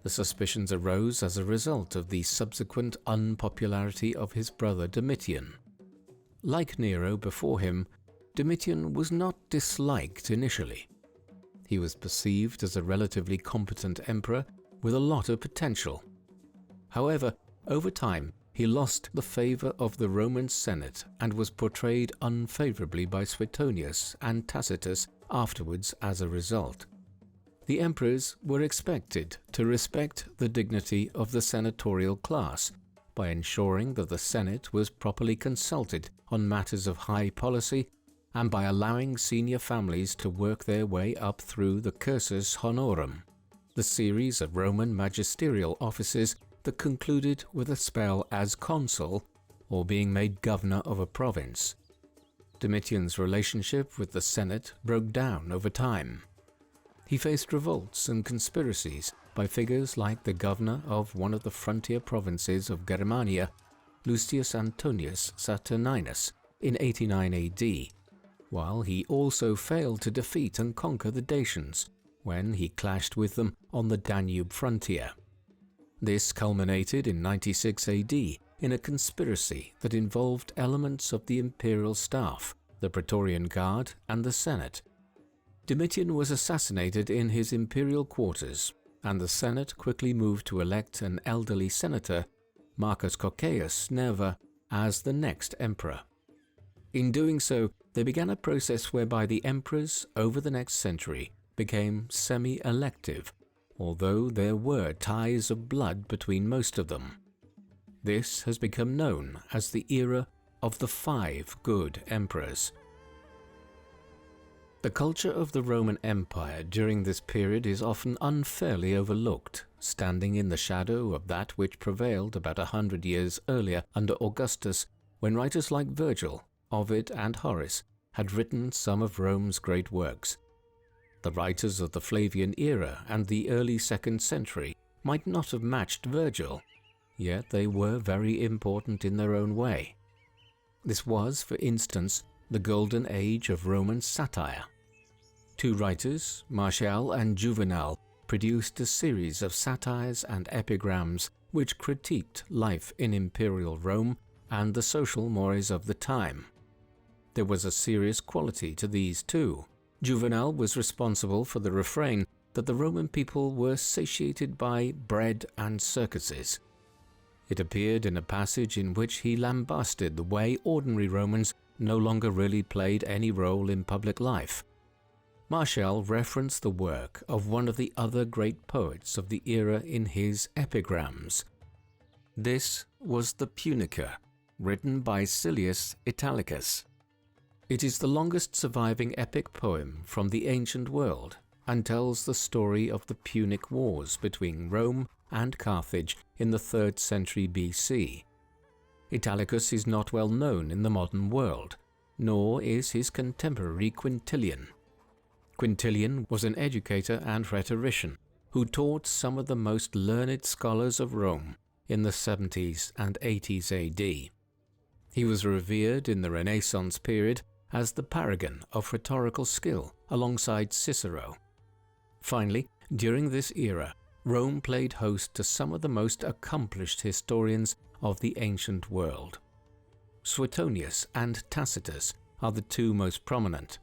The suspicions arose as a result of the subsequent unpopularity of his brother Domitian. Like Nero before him, Domitian was not disliked initially. He was perceived as a relatively competent emperor with a lot of potential. However, over time, he lost the favor of the Roman Senate and was portrayed unfavorably by Suetonius and Tacitus afterwards as a result. The emperors were expected to respect the dignity of the senatorial class by ensuring that the Senate was properly consulted on matters of high policy and by allowing senior families to work their way up through the cursus honorum, the series of Roman magisterial offices that concluded with a spell as consul or being made governor of a province. Domitian's relationship with the Senate broke down over time. He faced revolts and conspiracies by figures like the governor of one of the frontier provinces of Germania, Lucius Antonius Saturninus, in 89 AD, while he also failed to defeat and conquer the Dacians when he clashed with them on the Danube frontier. This culminated in 96 AD in a conspiracy that involved elements of the imperial staff, the Praetorian Guard, and the Senate. Domitian was assassinated in his imperial quarters, and the Senate quickly moved to elect an elderly senator, Marcus Cocceius Nerva, as the next emperor. In doing so, they began a process whereby the emperors over the next century became semi-elective, although there were ties of blood between most of them. This has become known as the era of the 5 good emperors. The culture of the Roman Empire during this period is often unfairly overlooked, standing in the shadow of that which prevailed about 100 years earlier under Augustus, when writers like Virgil, Ovid, and Horace had written some of Rome's great works. The writers of the Flavian era and the early 2nd century might not have matched Virgil, yet they were very important in their own way. This was, for instance, the golden age of Roman satire. Two writers, Martial and Juvenal, produced a series of satires and epigrams which critiqued life in imperial Rome and the social mores of the time. There was a serious quality to these too. Juvenal was responsible for the refrain that the Roman people were satiated by bread and circuses. It appeared in a passage in which he lambasted the way ordinary Romans no longer really played any role in public life. Martial referenced the work of one of the other great poets of the era in his epigrams. This was the Punica, written by Silius Italicus. It is the longest surviving epic poem from the ancient world and tells the story of the Punic Wars between Rome and Carthage in the 3rd century BC. Italicus is not well known in the modern world, nor is his contemporary Quintilian. Quintilian was an educator and rhetorician who taught some of the most learned scholars of Rome in the 70s and 80s AD. He was revered in the Renaissance period as the paragon of rhetorical skill alongside Cicero. Finally, during this era, Rome played host to some of the most accomplished historians of the ancient world. Suetonius and Tacitus are the two most prominent.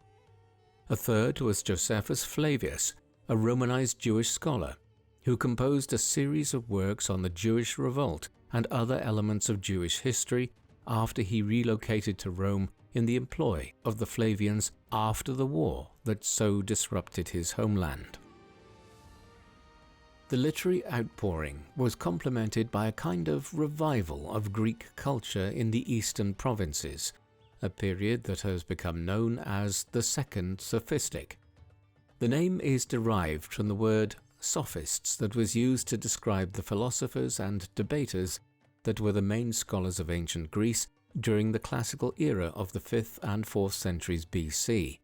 A third was Josephus Flavius, a Romanized Jewish scholar, who composed a series of works on the Jewish revolt and other elements of Jewish history after he relocated to Rome in the employ of the Flavians after the war that so disrupted his homeland. The literary outpouring was complemented by a kind of revival of Greek culture in the eastern provinces, a period that has become known as the Second Sophistic. The name is derived from the word sophists that was used to describe the philosophers and debaters that were the main scholars of ancient Greece during the classical era of the 5th and 4th centuries BC.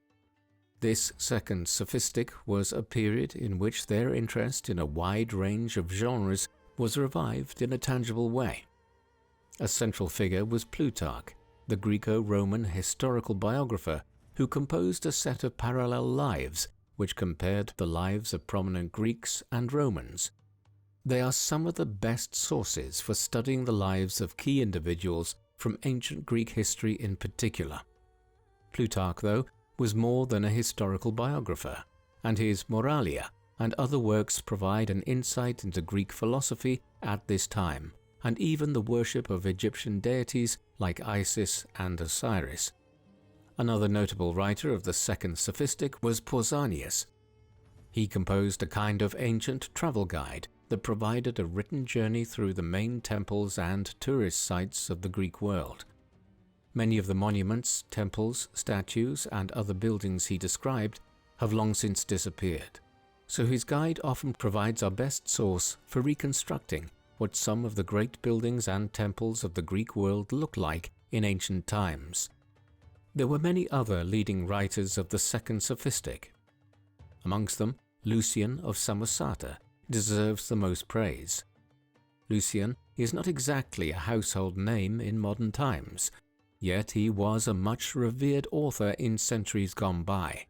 This Second Sophistic was a period in which their interest in a wide range of genres was revived in a tangible way. A central figure was Plutarch, the Greco-Roman historical biographer who composed a set of parallel lives which compared the lives of prominent Greeks and Romans. They are some of the best sources for studying the lives of key individuals from ancient Greek history in particular. Plutarch, though, was more than a historical biographer, and his Moralia and other works provide an insight into Greek philosophy at this time, and even the worship of Egyptian deities like Isis and Osiris. Another notable writer of the Second Sophistic was Pausanias. He composed a kind of ancient travel guide that provided a written journey through the main temples and tourist sites of the Greek world. Many of the monuments, temples, statues, and other buildings he described have long since disappeared, so his guide often provides our best source for reconstructing what some of the great buildings and temples of the Greek world looked like in ancient times. There were many other leading writers of the Second Sophistic. Amongst them, Lucian of Samosata deserves the most praise. Lucian is not exactly a household name in modern times, yet he was a much revered author in centuries gone by.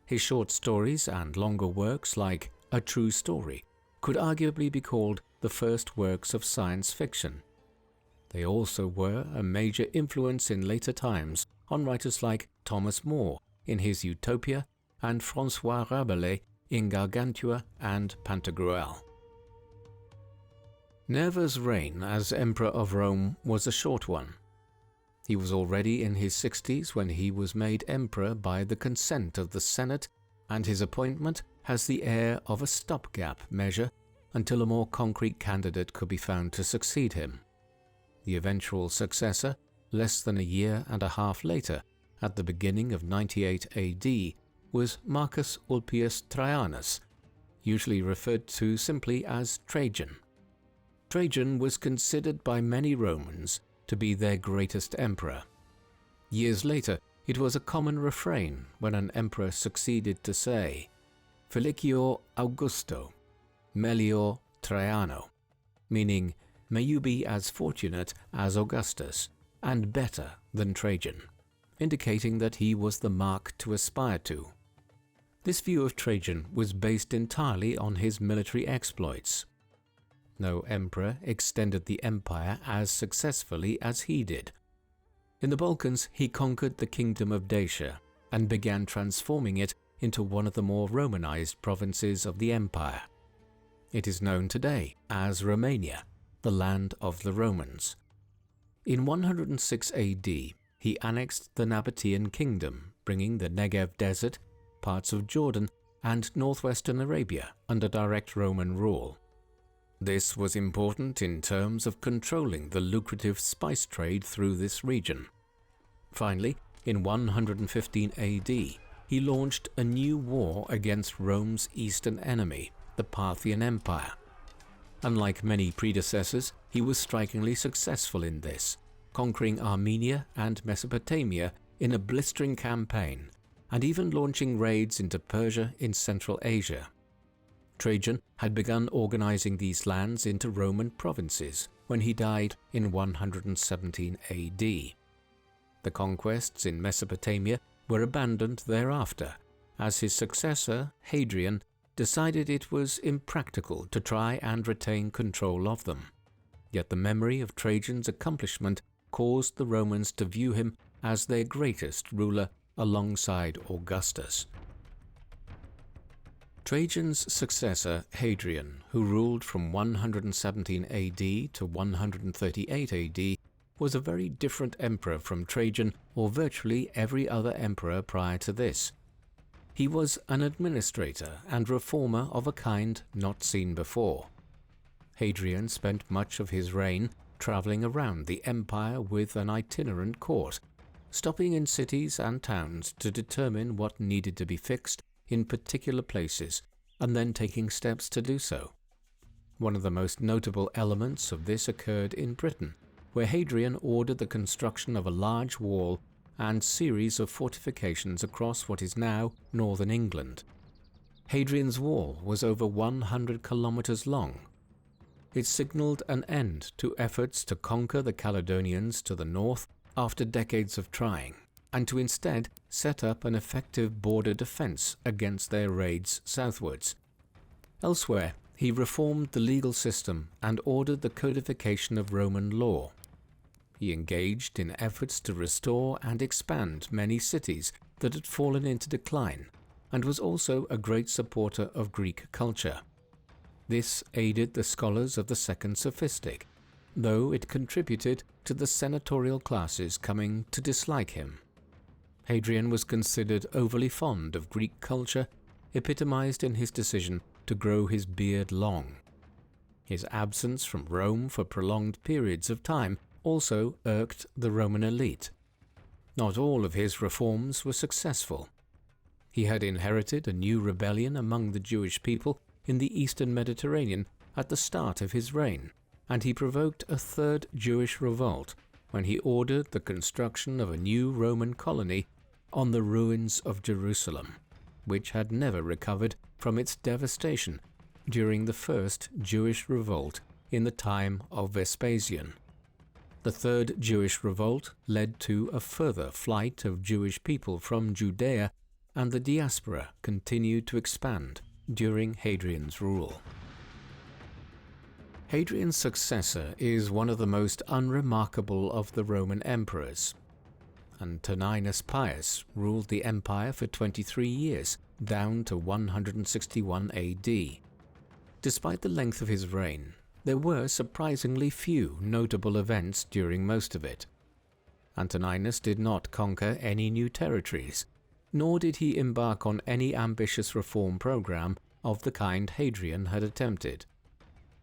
His short stories and longer works like A True Story could arguably be called the first works of science fiction. They also were a major influence in later times on writers like Thomas More in his Utopia and François Rabelais in Gargantua and Pantagruel. Nerva's reign as Emperor of Rome was a short one. He was already in his 60s when he was made emperor by the consent of the Senate, and his appointment has the air of a stopgap measure until a more concrete candidate could be found to succeed him. The eventual successor, less than a year and a half later, at the beginning of 98 AD, was Marcus Ulpius Traianus, usually referred to simply as Trajan. Trajan was considered by many Romans to be their greatest emperor. Years later, it was a common refrain when an emperor succeeded to say, Felicior Augusto, melior Traiano, meaning, may you be as fortunate as Augustus, and better than Trajan, indicating that he was the mark to aspire to. This view of Trajan was based entirely on his military exploits. No emperor extended the empire as successfully as he did. In the Balkans, he conquered the kingdom of Dacia and began transforming it into one of the more Romanized provinces of the empire. It is known today as Romania, the land of the Romans. In 106 AD, he annexed the Nabatean kingdom, bringing the Negev desert, parts of Jordan, and northwestern Arabia under direct Roman rule. This was important in terms of controlling the lucrative spice trade through this region. Finally, in 115 AD, he launched a new war against Rome's eastern enemy, the Parthian Empire. Unlike many predecessors, he was strikingly successful in this, conquering Armenia and Mesopotamia in a blistering campaign, and even launching raids into Persia in Central Asia. Trajan had begun organizing these lands into Roman provinces when he died in 117 AD. The conquests in Mesopotamia were abandoned thereafter, as his successor, Hadrian, decided it was impractical to try and retain control of them. Yet the memory of Trajan's accomplishment caused the Romans to view him as their greatest ruler alongside Augustus. Trajan's successor, Hadrian, who ruled from 117 AD to 138 AD, was a very different emperor from Trajan or virtually every other emperor prior to this. He was an administrator and reformer of a kind not seen before. Hadrian spent much of his reign traveling around the empire with an itinerant court, stopping in cities and towns to determine what needed to be fixed in particular places, and then taking steps to do so. One of the most notable elements of this occurred in Britain, where Hadrian ordered the construction of a large wall and series of fortifications across what is now northern England. Hadrian's wall was over 100 kilometers long. It signaled an end to efforts to conquer the Caledonians to the north after decades of trying, and to instead set up an effective border defense against their raids southwards. Elsewhere, he reformed the legal system and ordered the codification of Roman law. He engaged in efforts to restore and expand many cities that had fallen into decline, and was also a great supporter of Greek culture. This aided the scholars of the second sophistic, though it contributed to the senatorial classes coming to dislike him. Hadrian was considered overly fond of Greek culture, epitomized in his decision to grow his beard long. His absence from Rome for prolonged periods of time also irked the Roman elite. Not all of his reforms were successful. He had inherited a new rebellion among the Jewish people in the eastern Mediterranean at the start of his reign, and he provoked a third Jewish revolt when he ordered the construction of a new Roman colony on the ruins of Jerusalem, which had never recovered from its devastation during the first Jewish revolt in the time of Vespasian. The third Jewish revolt led to a further flight of Jewish people from Judea, and the diaspora continued to expand during Hadrian's rule. Hadrian's successor is one of the most unremarkable of the Roman emperors. Antoninus Pius ruled the empire for 23 years, down to 161 AD. Despite the length of his reign, there were surprisingly few notable events during most of it. Antoninus did not conquer any new territories, nor did he embark on any ambitious reform program of the kind Hadrian had attempted.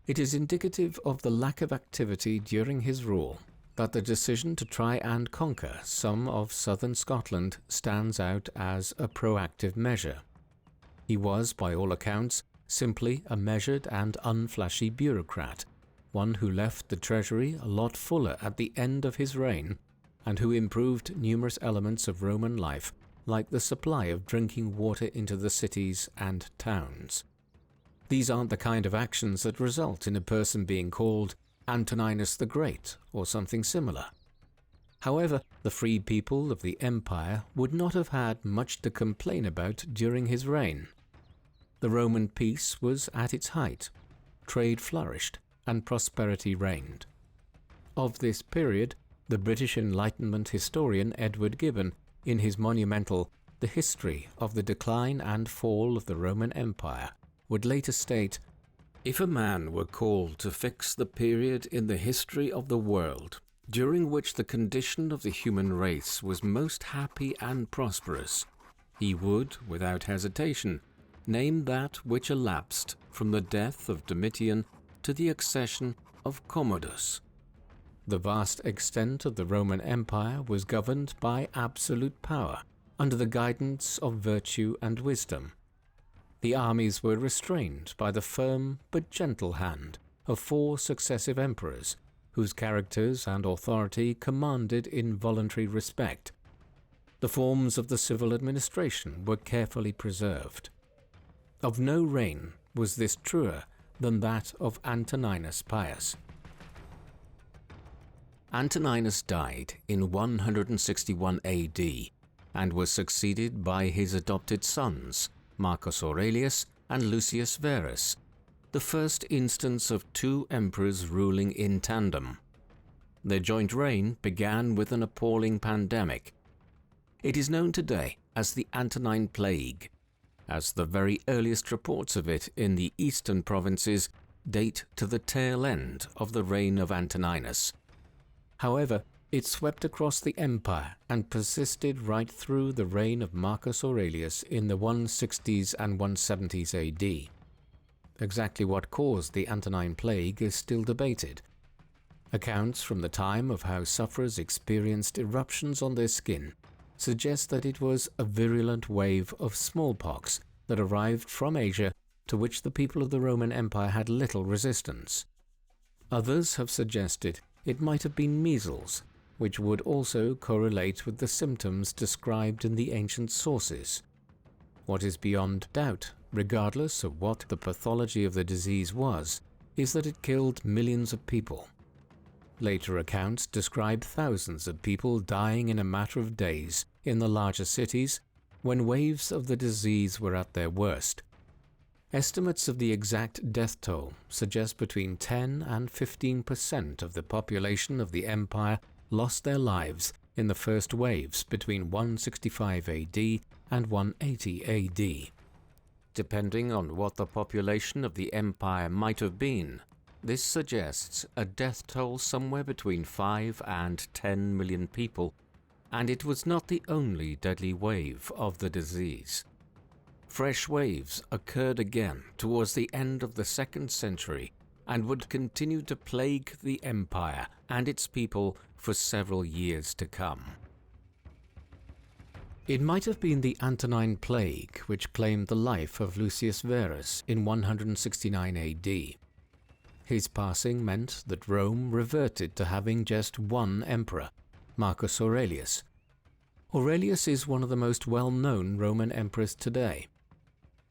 It is indicative of the lack of activity during his rule that the decision to try and conquer some of southern Scotland stands out as a proactive measure. He was, by all accounts, simply a measured and unflashy bureaucrat, one who left the treasury a lot fuller at the end of his reign, and who improved numerous elements of Roman life, like the supply of drinking water into the cities and towns. These aren't the kind of actions that result in a person being called Antoninus the Great or something similar. However, the free people of the empire would not have had much to complain about during his reign. The Roman peace was at its height, trade flourished, and prosperity reigned. Of this period, the British Enlightenment historian Edward Gibbon, in his monumental The History of the Decline and Fall of the Roman Empire, would later state, "If a man were called to fix the period in the history of the world during which the condition of the human race was most happy and prosperous, he would, without hesitation, name that which elapsed from the death of Domitian to the accession of Commodus." The vast extent of the Roman Empire was governed by absolute power, under the guidance of virtue and wisdom. The armies were restrained by the firm but gentle hand of 4 successive emperors, whose characters and authority commanded involuntary respect. The forms of the civil administration were carefully preserved. Of no reign was this truer than that of Antoninus Pius. Antoninus died in 161 AD and was succeeded by his adopted sons, Marcus Aurelius and Lucius Verus, the first instance of 2 emperors ruling in tandem. Their joint reign began with an appalling pandemic. It is known today as the Antonine Plague, as the very earliest reports of it in the eastern provinces date to the tail end of the reign of Antoninus. However, it swept across the empire and persisted right through the reign of Marcus Aurelius in the 160s and 170s AD. Exactly what caused the Antonine Plague is still debated. Accounts from the time of how sufferers experienced eruptions on their skin suggest that it was a virulent wave of smallpox that arrived from Asia, to which the people of the Roman Empire had little resistance. Others have suggested it might have been measles, which would also correlate with the symptoms described in the ancient sources. What is beyond doubt, regardless of what the pathology of the disease was, is that it killed millions of people. Later accounts describe thousands of people dying in a matter of days in the larger cities when waves of the disease were at their worst. Estimates of the exact death toll suggest between 10 and 15% of the population of the empire lost their lives in the first waves between 165 AD and 180 AD. Depending on what the population of the empire might have been, this suggests a death toll somewhere between 5 and 10 million people, and it was not the only deadly wave of the disease. Fresh waves occurred again towards the end of the 2nd century and would continue to plague the empire and its people for several years to come. It might have been the Antonine Plague which claimed the life of Lucius Verus in 169 AD. His passing meant that Rome reverted to having just one emperor, Marcus Aurelius. Aurelius is one of the most well-known Roman emperors today.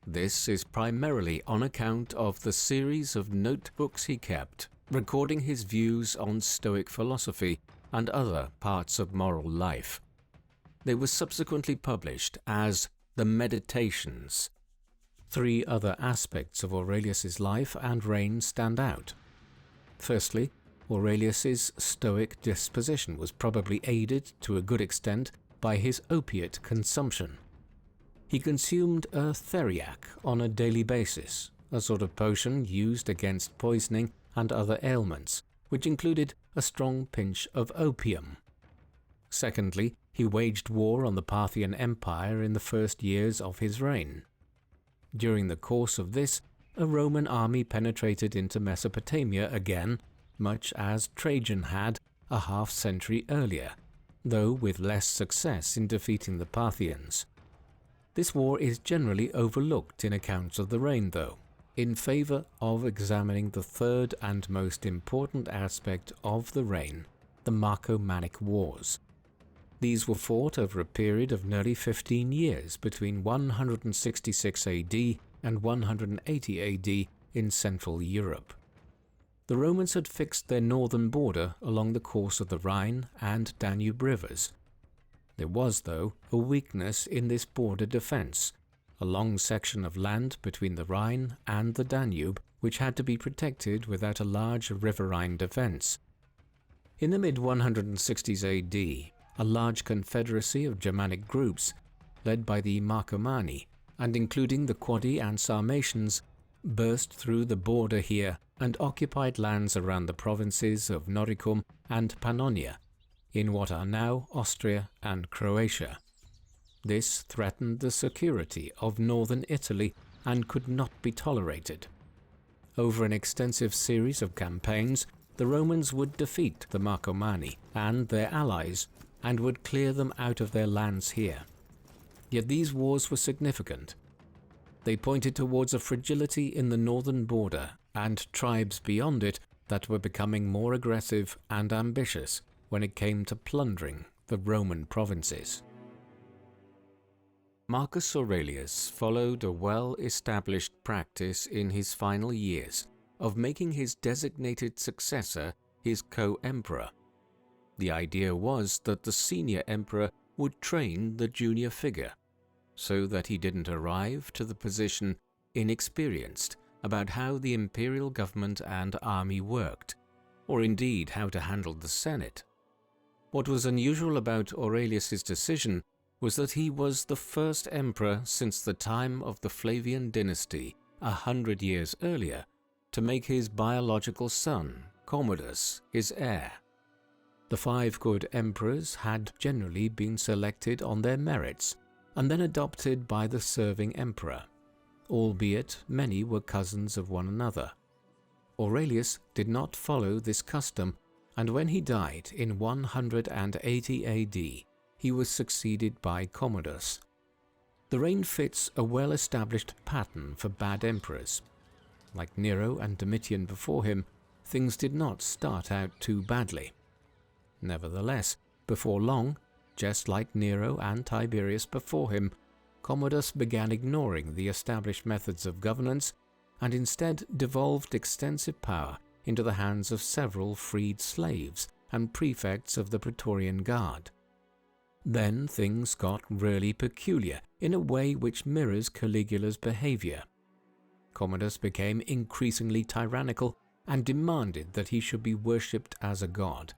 This is primarily on account of the series of notebooks he kept, recording his views on Stoic philosophy and other parts of moral life. They were subsequently published as the Meditations. 3 other aspects of Aurelius's life and reign stand out. Firstly, Aurelius's Stoic disposition was probably aided to a good extent by his opiate consumption. He consumed a theriac on a daily basis, a sort of potion used against poisoning and other ailments, which included a strong pinch of opium. Secondly, he waged war on the Parthian Empire in the first years of his reign. During the course of this, a Roman army penetrated into Mesopotamia again, much as Trajan had a half-century earlier, though with less success in defeating the Parthians. This war is generally overlooked in accounts of the reign, though, in favor of examining the third and most important aspect of the reign, the Marcomannic Wars. These were fought over a period of nearly 15 years between 166 AD and 180 AD in Central Europe. the Romans had fixed their northern border along the course of the Rhine and Danube rivers. There was, though, a weakness in this border defense, a long section of land between the Rhine and the Danube which had to be protected without a large riverine defense. In the mid-160s AD, a large confederacy of Germanic groups, led by the Marcomanni and including the Quadi and Sarmatians, burst through the border here and occupied lands around the provinces of Noricum and Pannonia, in what are now Austria and Croatia. This threatened the security of northern Italy and could not be tolerated. Over an extensive series of campaigns, the Romans would defeat the Marcomanni and their allies and would clear them out of their lands here. Yet these wars were significant. They pointed towards a fragility in the northern border and tribes beyond it that were becoming more aggressive and ambitious when it came to plundering the Roman provinces. Marcus Aurelius followed a well-established practice in his final years of making his designated successor his co-emperor. The idea was that the senior emperor would train the junior figure, so that he didn't arrive to the position inexperienced about how the imperial government and army worked, or indeed how to handle the Senate. What was unusual about Aurelius's decision was that he was the first emperor since the time of the Flavian dynasty 100 years earlier to make his biological son, Commodus, his heir. The 5 good emperors had generally been selected on their merits and then adopted by the serving emperor, albeit many were cousins of one another. Aurelius did not follow this custom, and when he died in 180 AD, he was succeeded by Commodus. The reign fits a well-established pattern for bad emperors. Like Nero and Domitian before him, things did not start out too badly. Nevertheless, before long, just like Nero and Tiberius before him, Commodus began ignoring the established methods of governance and instead devolved extensive power into the hands of several freed slaves and prefects of the Praetorian Guard. Then things got really peculiar in a way which mirrors Caligula's behavior. Commodus became increasingly tyrannical and demanded that he should be worshipped as a god.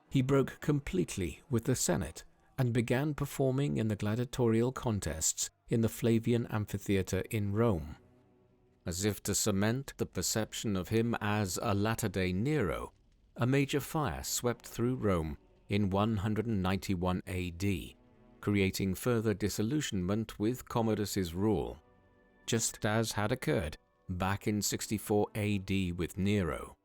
He broke completely with the Senate and began performing in the gladiatorial contests in the Flavian amphitheatre in Rome. As if to cement the perception of him as a latter-day Nero, a major fire swept through Rome in 191 AD, creating further disillusionment with Commodus's rule, just as had occurred back in 64 AD with Nero.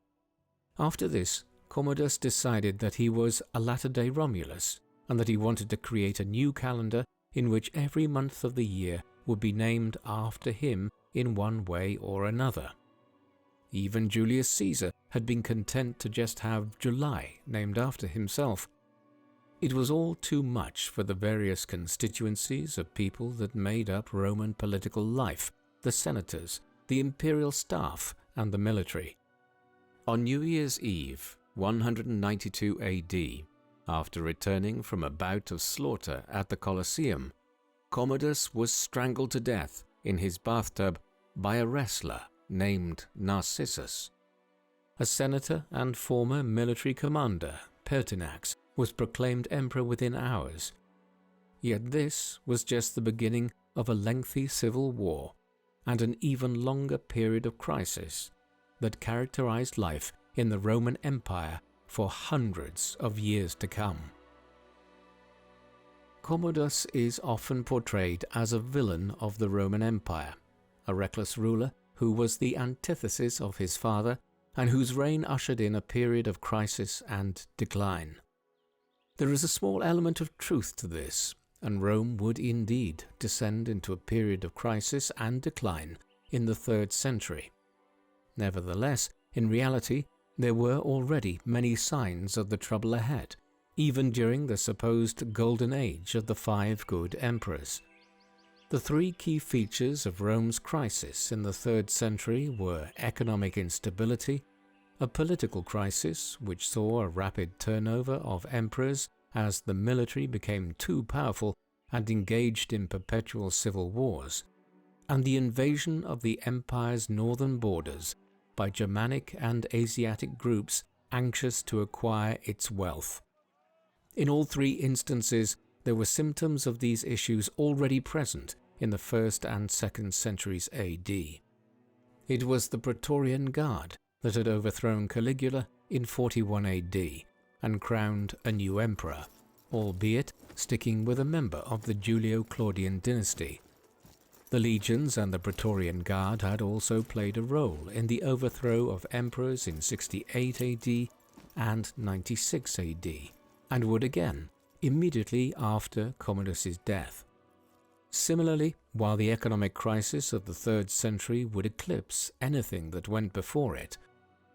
After this, Commodus decided that he was a latter-day Romulus and that he wanted to create a new calendar in which every month of the year would be named after him in one way or another. Even Julius Caesar had been content to just have July named after himself. It was all too much for the various constituencies of people that made up Roman political life, the senators, the imperial staff, and the military. On New Year's Eve, 192 AD, after returning from a bout of slaughter at the Colosseum, Commodus was strangled to death in his bathtub by a wrestler named Narcissus. A senator and former military commander, Pertinax, was proclaimed emperor within hours. Yet this was just the beginning of a lengthy civil war and an even longer period of crisis that characterized life in the Roman Empire for hundreds of years to come. Commodus is often portrayed as a villain of the Roman Empire, a reckless ruler who was the antithesis of his father and whose reign ushered in a period of crisis and decline. There is a small element of truth to this, and Rome would indeed descend into a period of crisis and decline in the 3rd century. Nevertheless, in reality, there were already many signs of the trouble ahead, even during the supposed golden age of the 5 good emperors. The 3 key features of Rome's crisis in the 3rd century were economic instability, a political crisis which saw a rapid turnover of emperors as the military became too powerful and engaged in perpetual civil wars, and the invasion of the empire's northern borders by Germanic and Asiatic groups anxious to acquire its wealth. In all three instances, there were symptoms of these issues already present in the 1st and 2nd centuries AD. It was the Praetorian Guard that had overthrown Caligula in 41 AD and crowned a new emperor, albeit sticking with a member of the Julio-Claudian dynasty. The legions and the Praetorian Guard had also played a role in the overthrow of emperors in 68 AD and 96 AD, and would again immediately after Commodus's death. Similarly, while the economic crisis of the 3rd century would eclipse anything that went before it,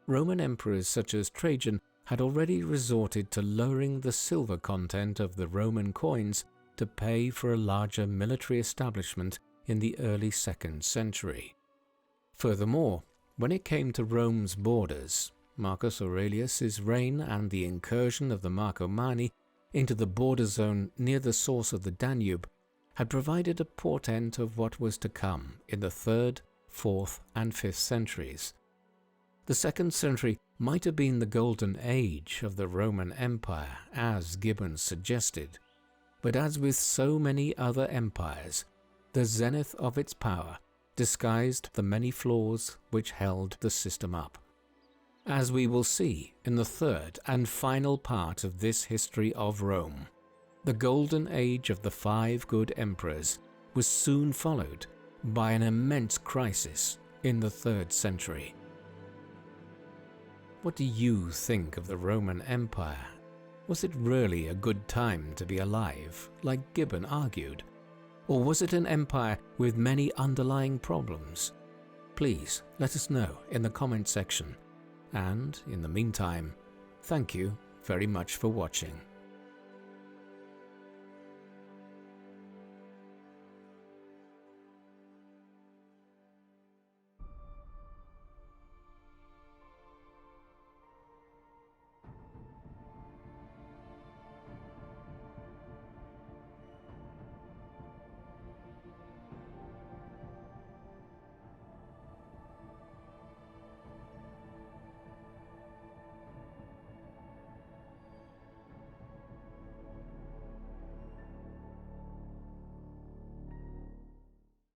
Roman emperors such as Trajan had already resorted to lowering the silver content of the Roman coins to pay for a larger military establishment in the early 2nd century. Furthermore, when it came to Rome's borders, Marcus Aurelius's reign and the incursion of the Marcomanni into the border zone near the source of the Danube had provided a portent of what was to come in the 3rd, 4th, and 5th centuries. The 2nd century might have been the golden age of the Roman Empire, as Gibbon suggested, but as with so many other empires, the zenith of its power disguised the many flaws which held the system up. As we will see in the 3rd and final part of this history of Rome, the golden age of the 5 good emperors was soon followed by an immense crisis in the 3rd century. What do you think of the Roman Empire? Was it really a good time to be alive, like Gibbon argued? Or was it an empire with many underlying problems? Please let us know in the comment section. And in the meantime, thank you very much for watching.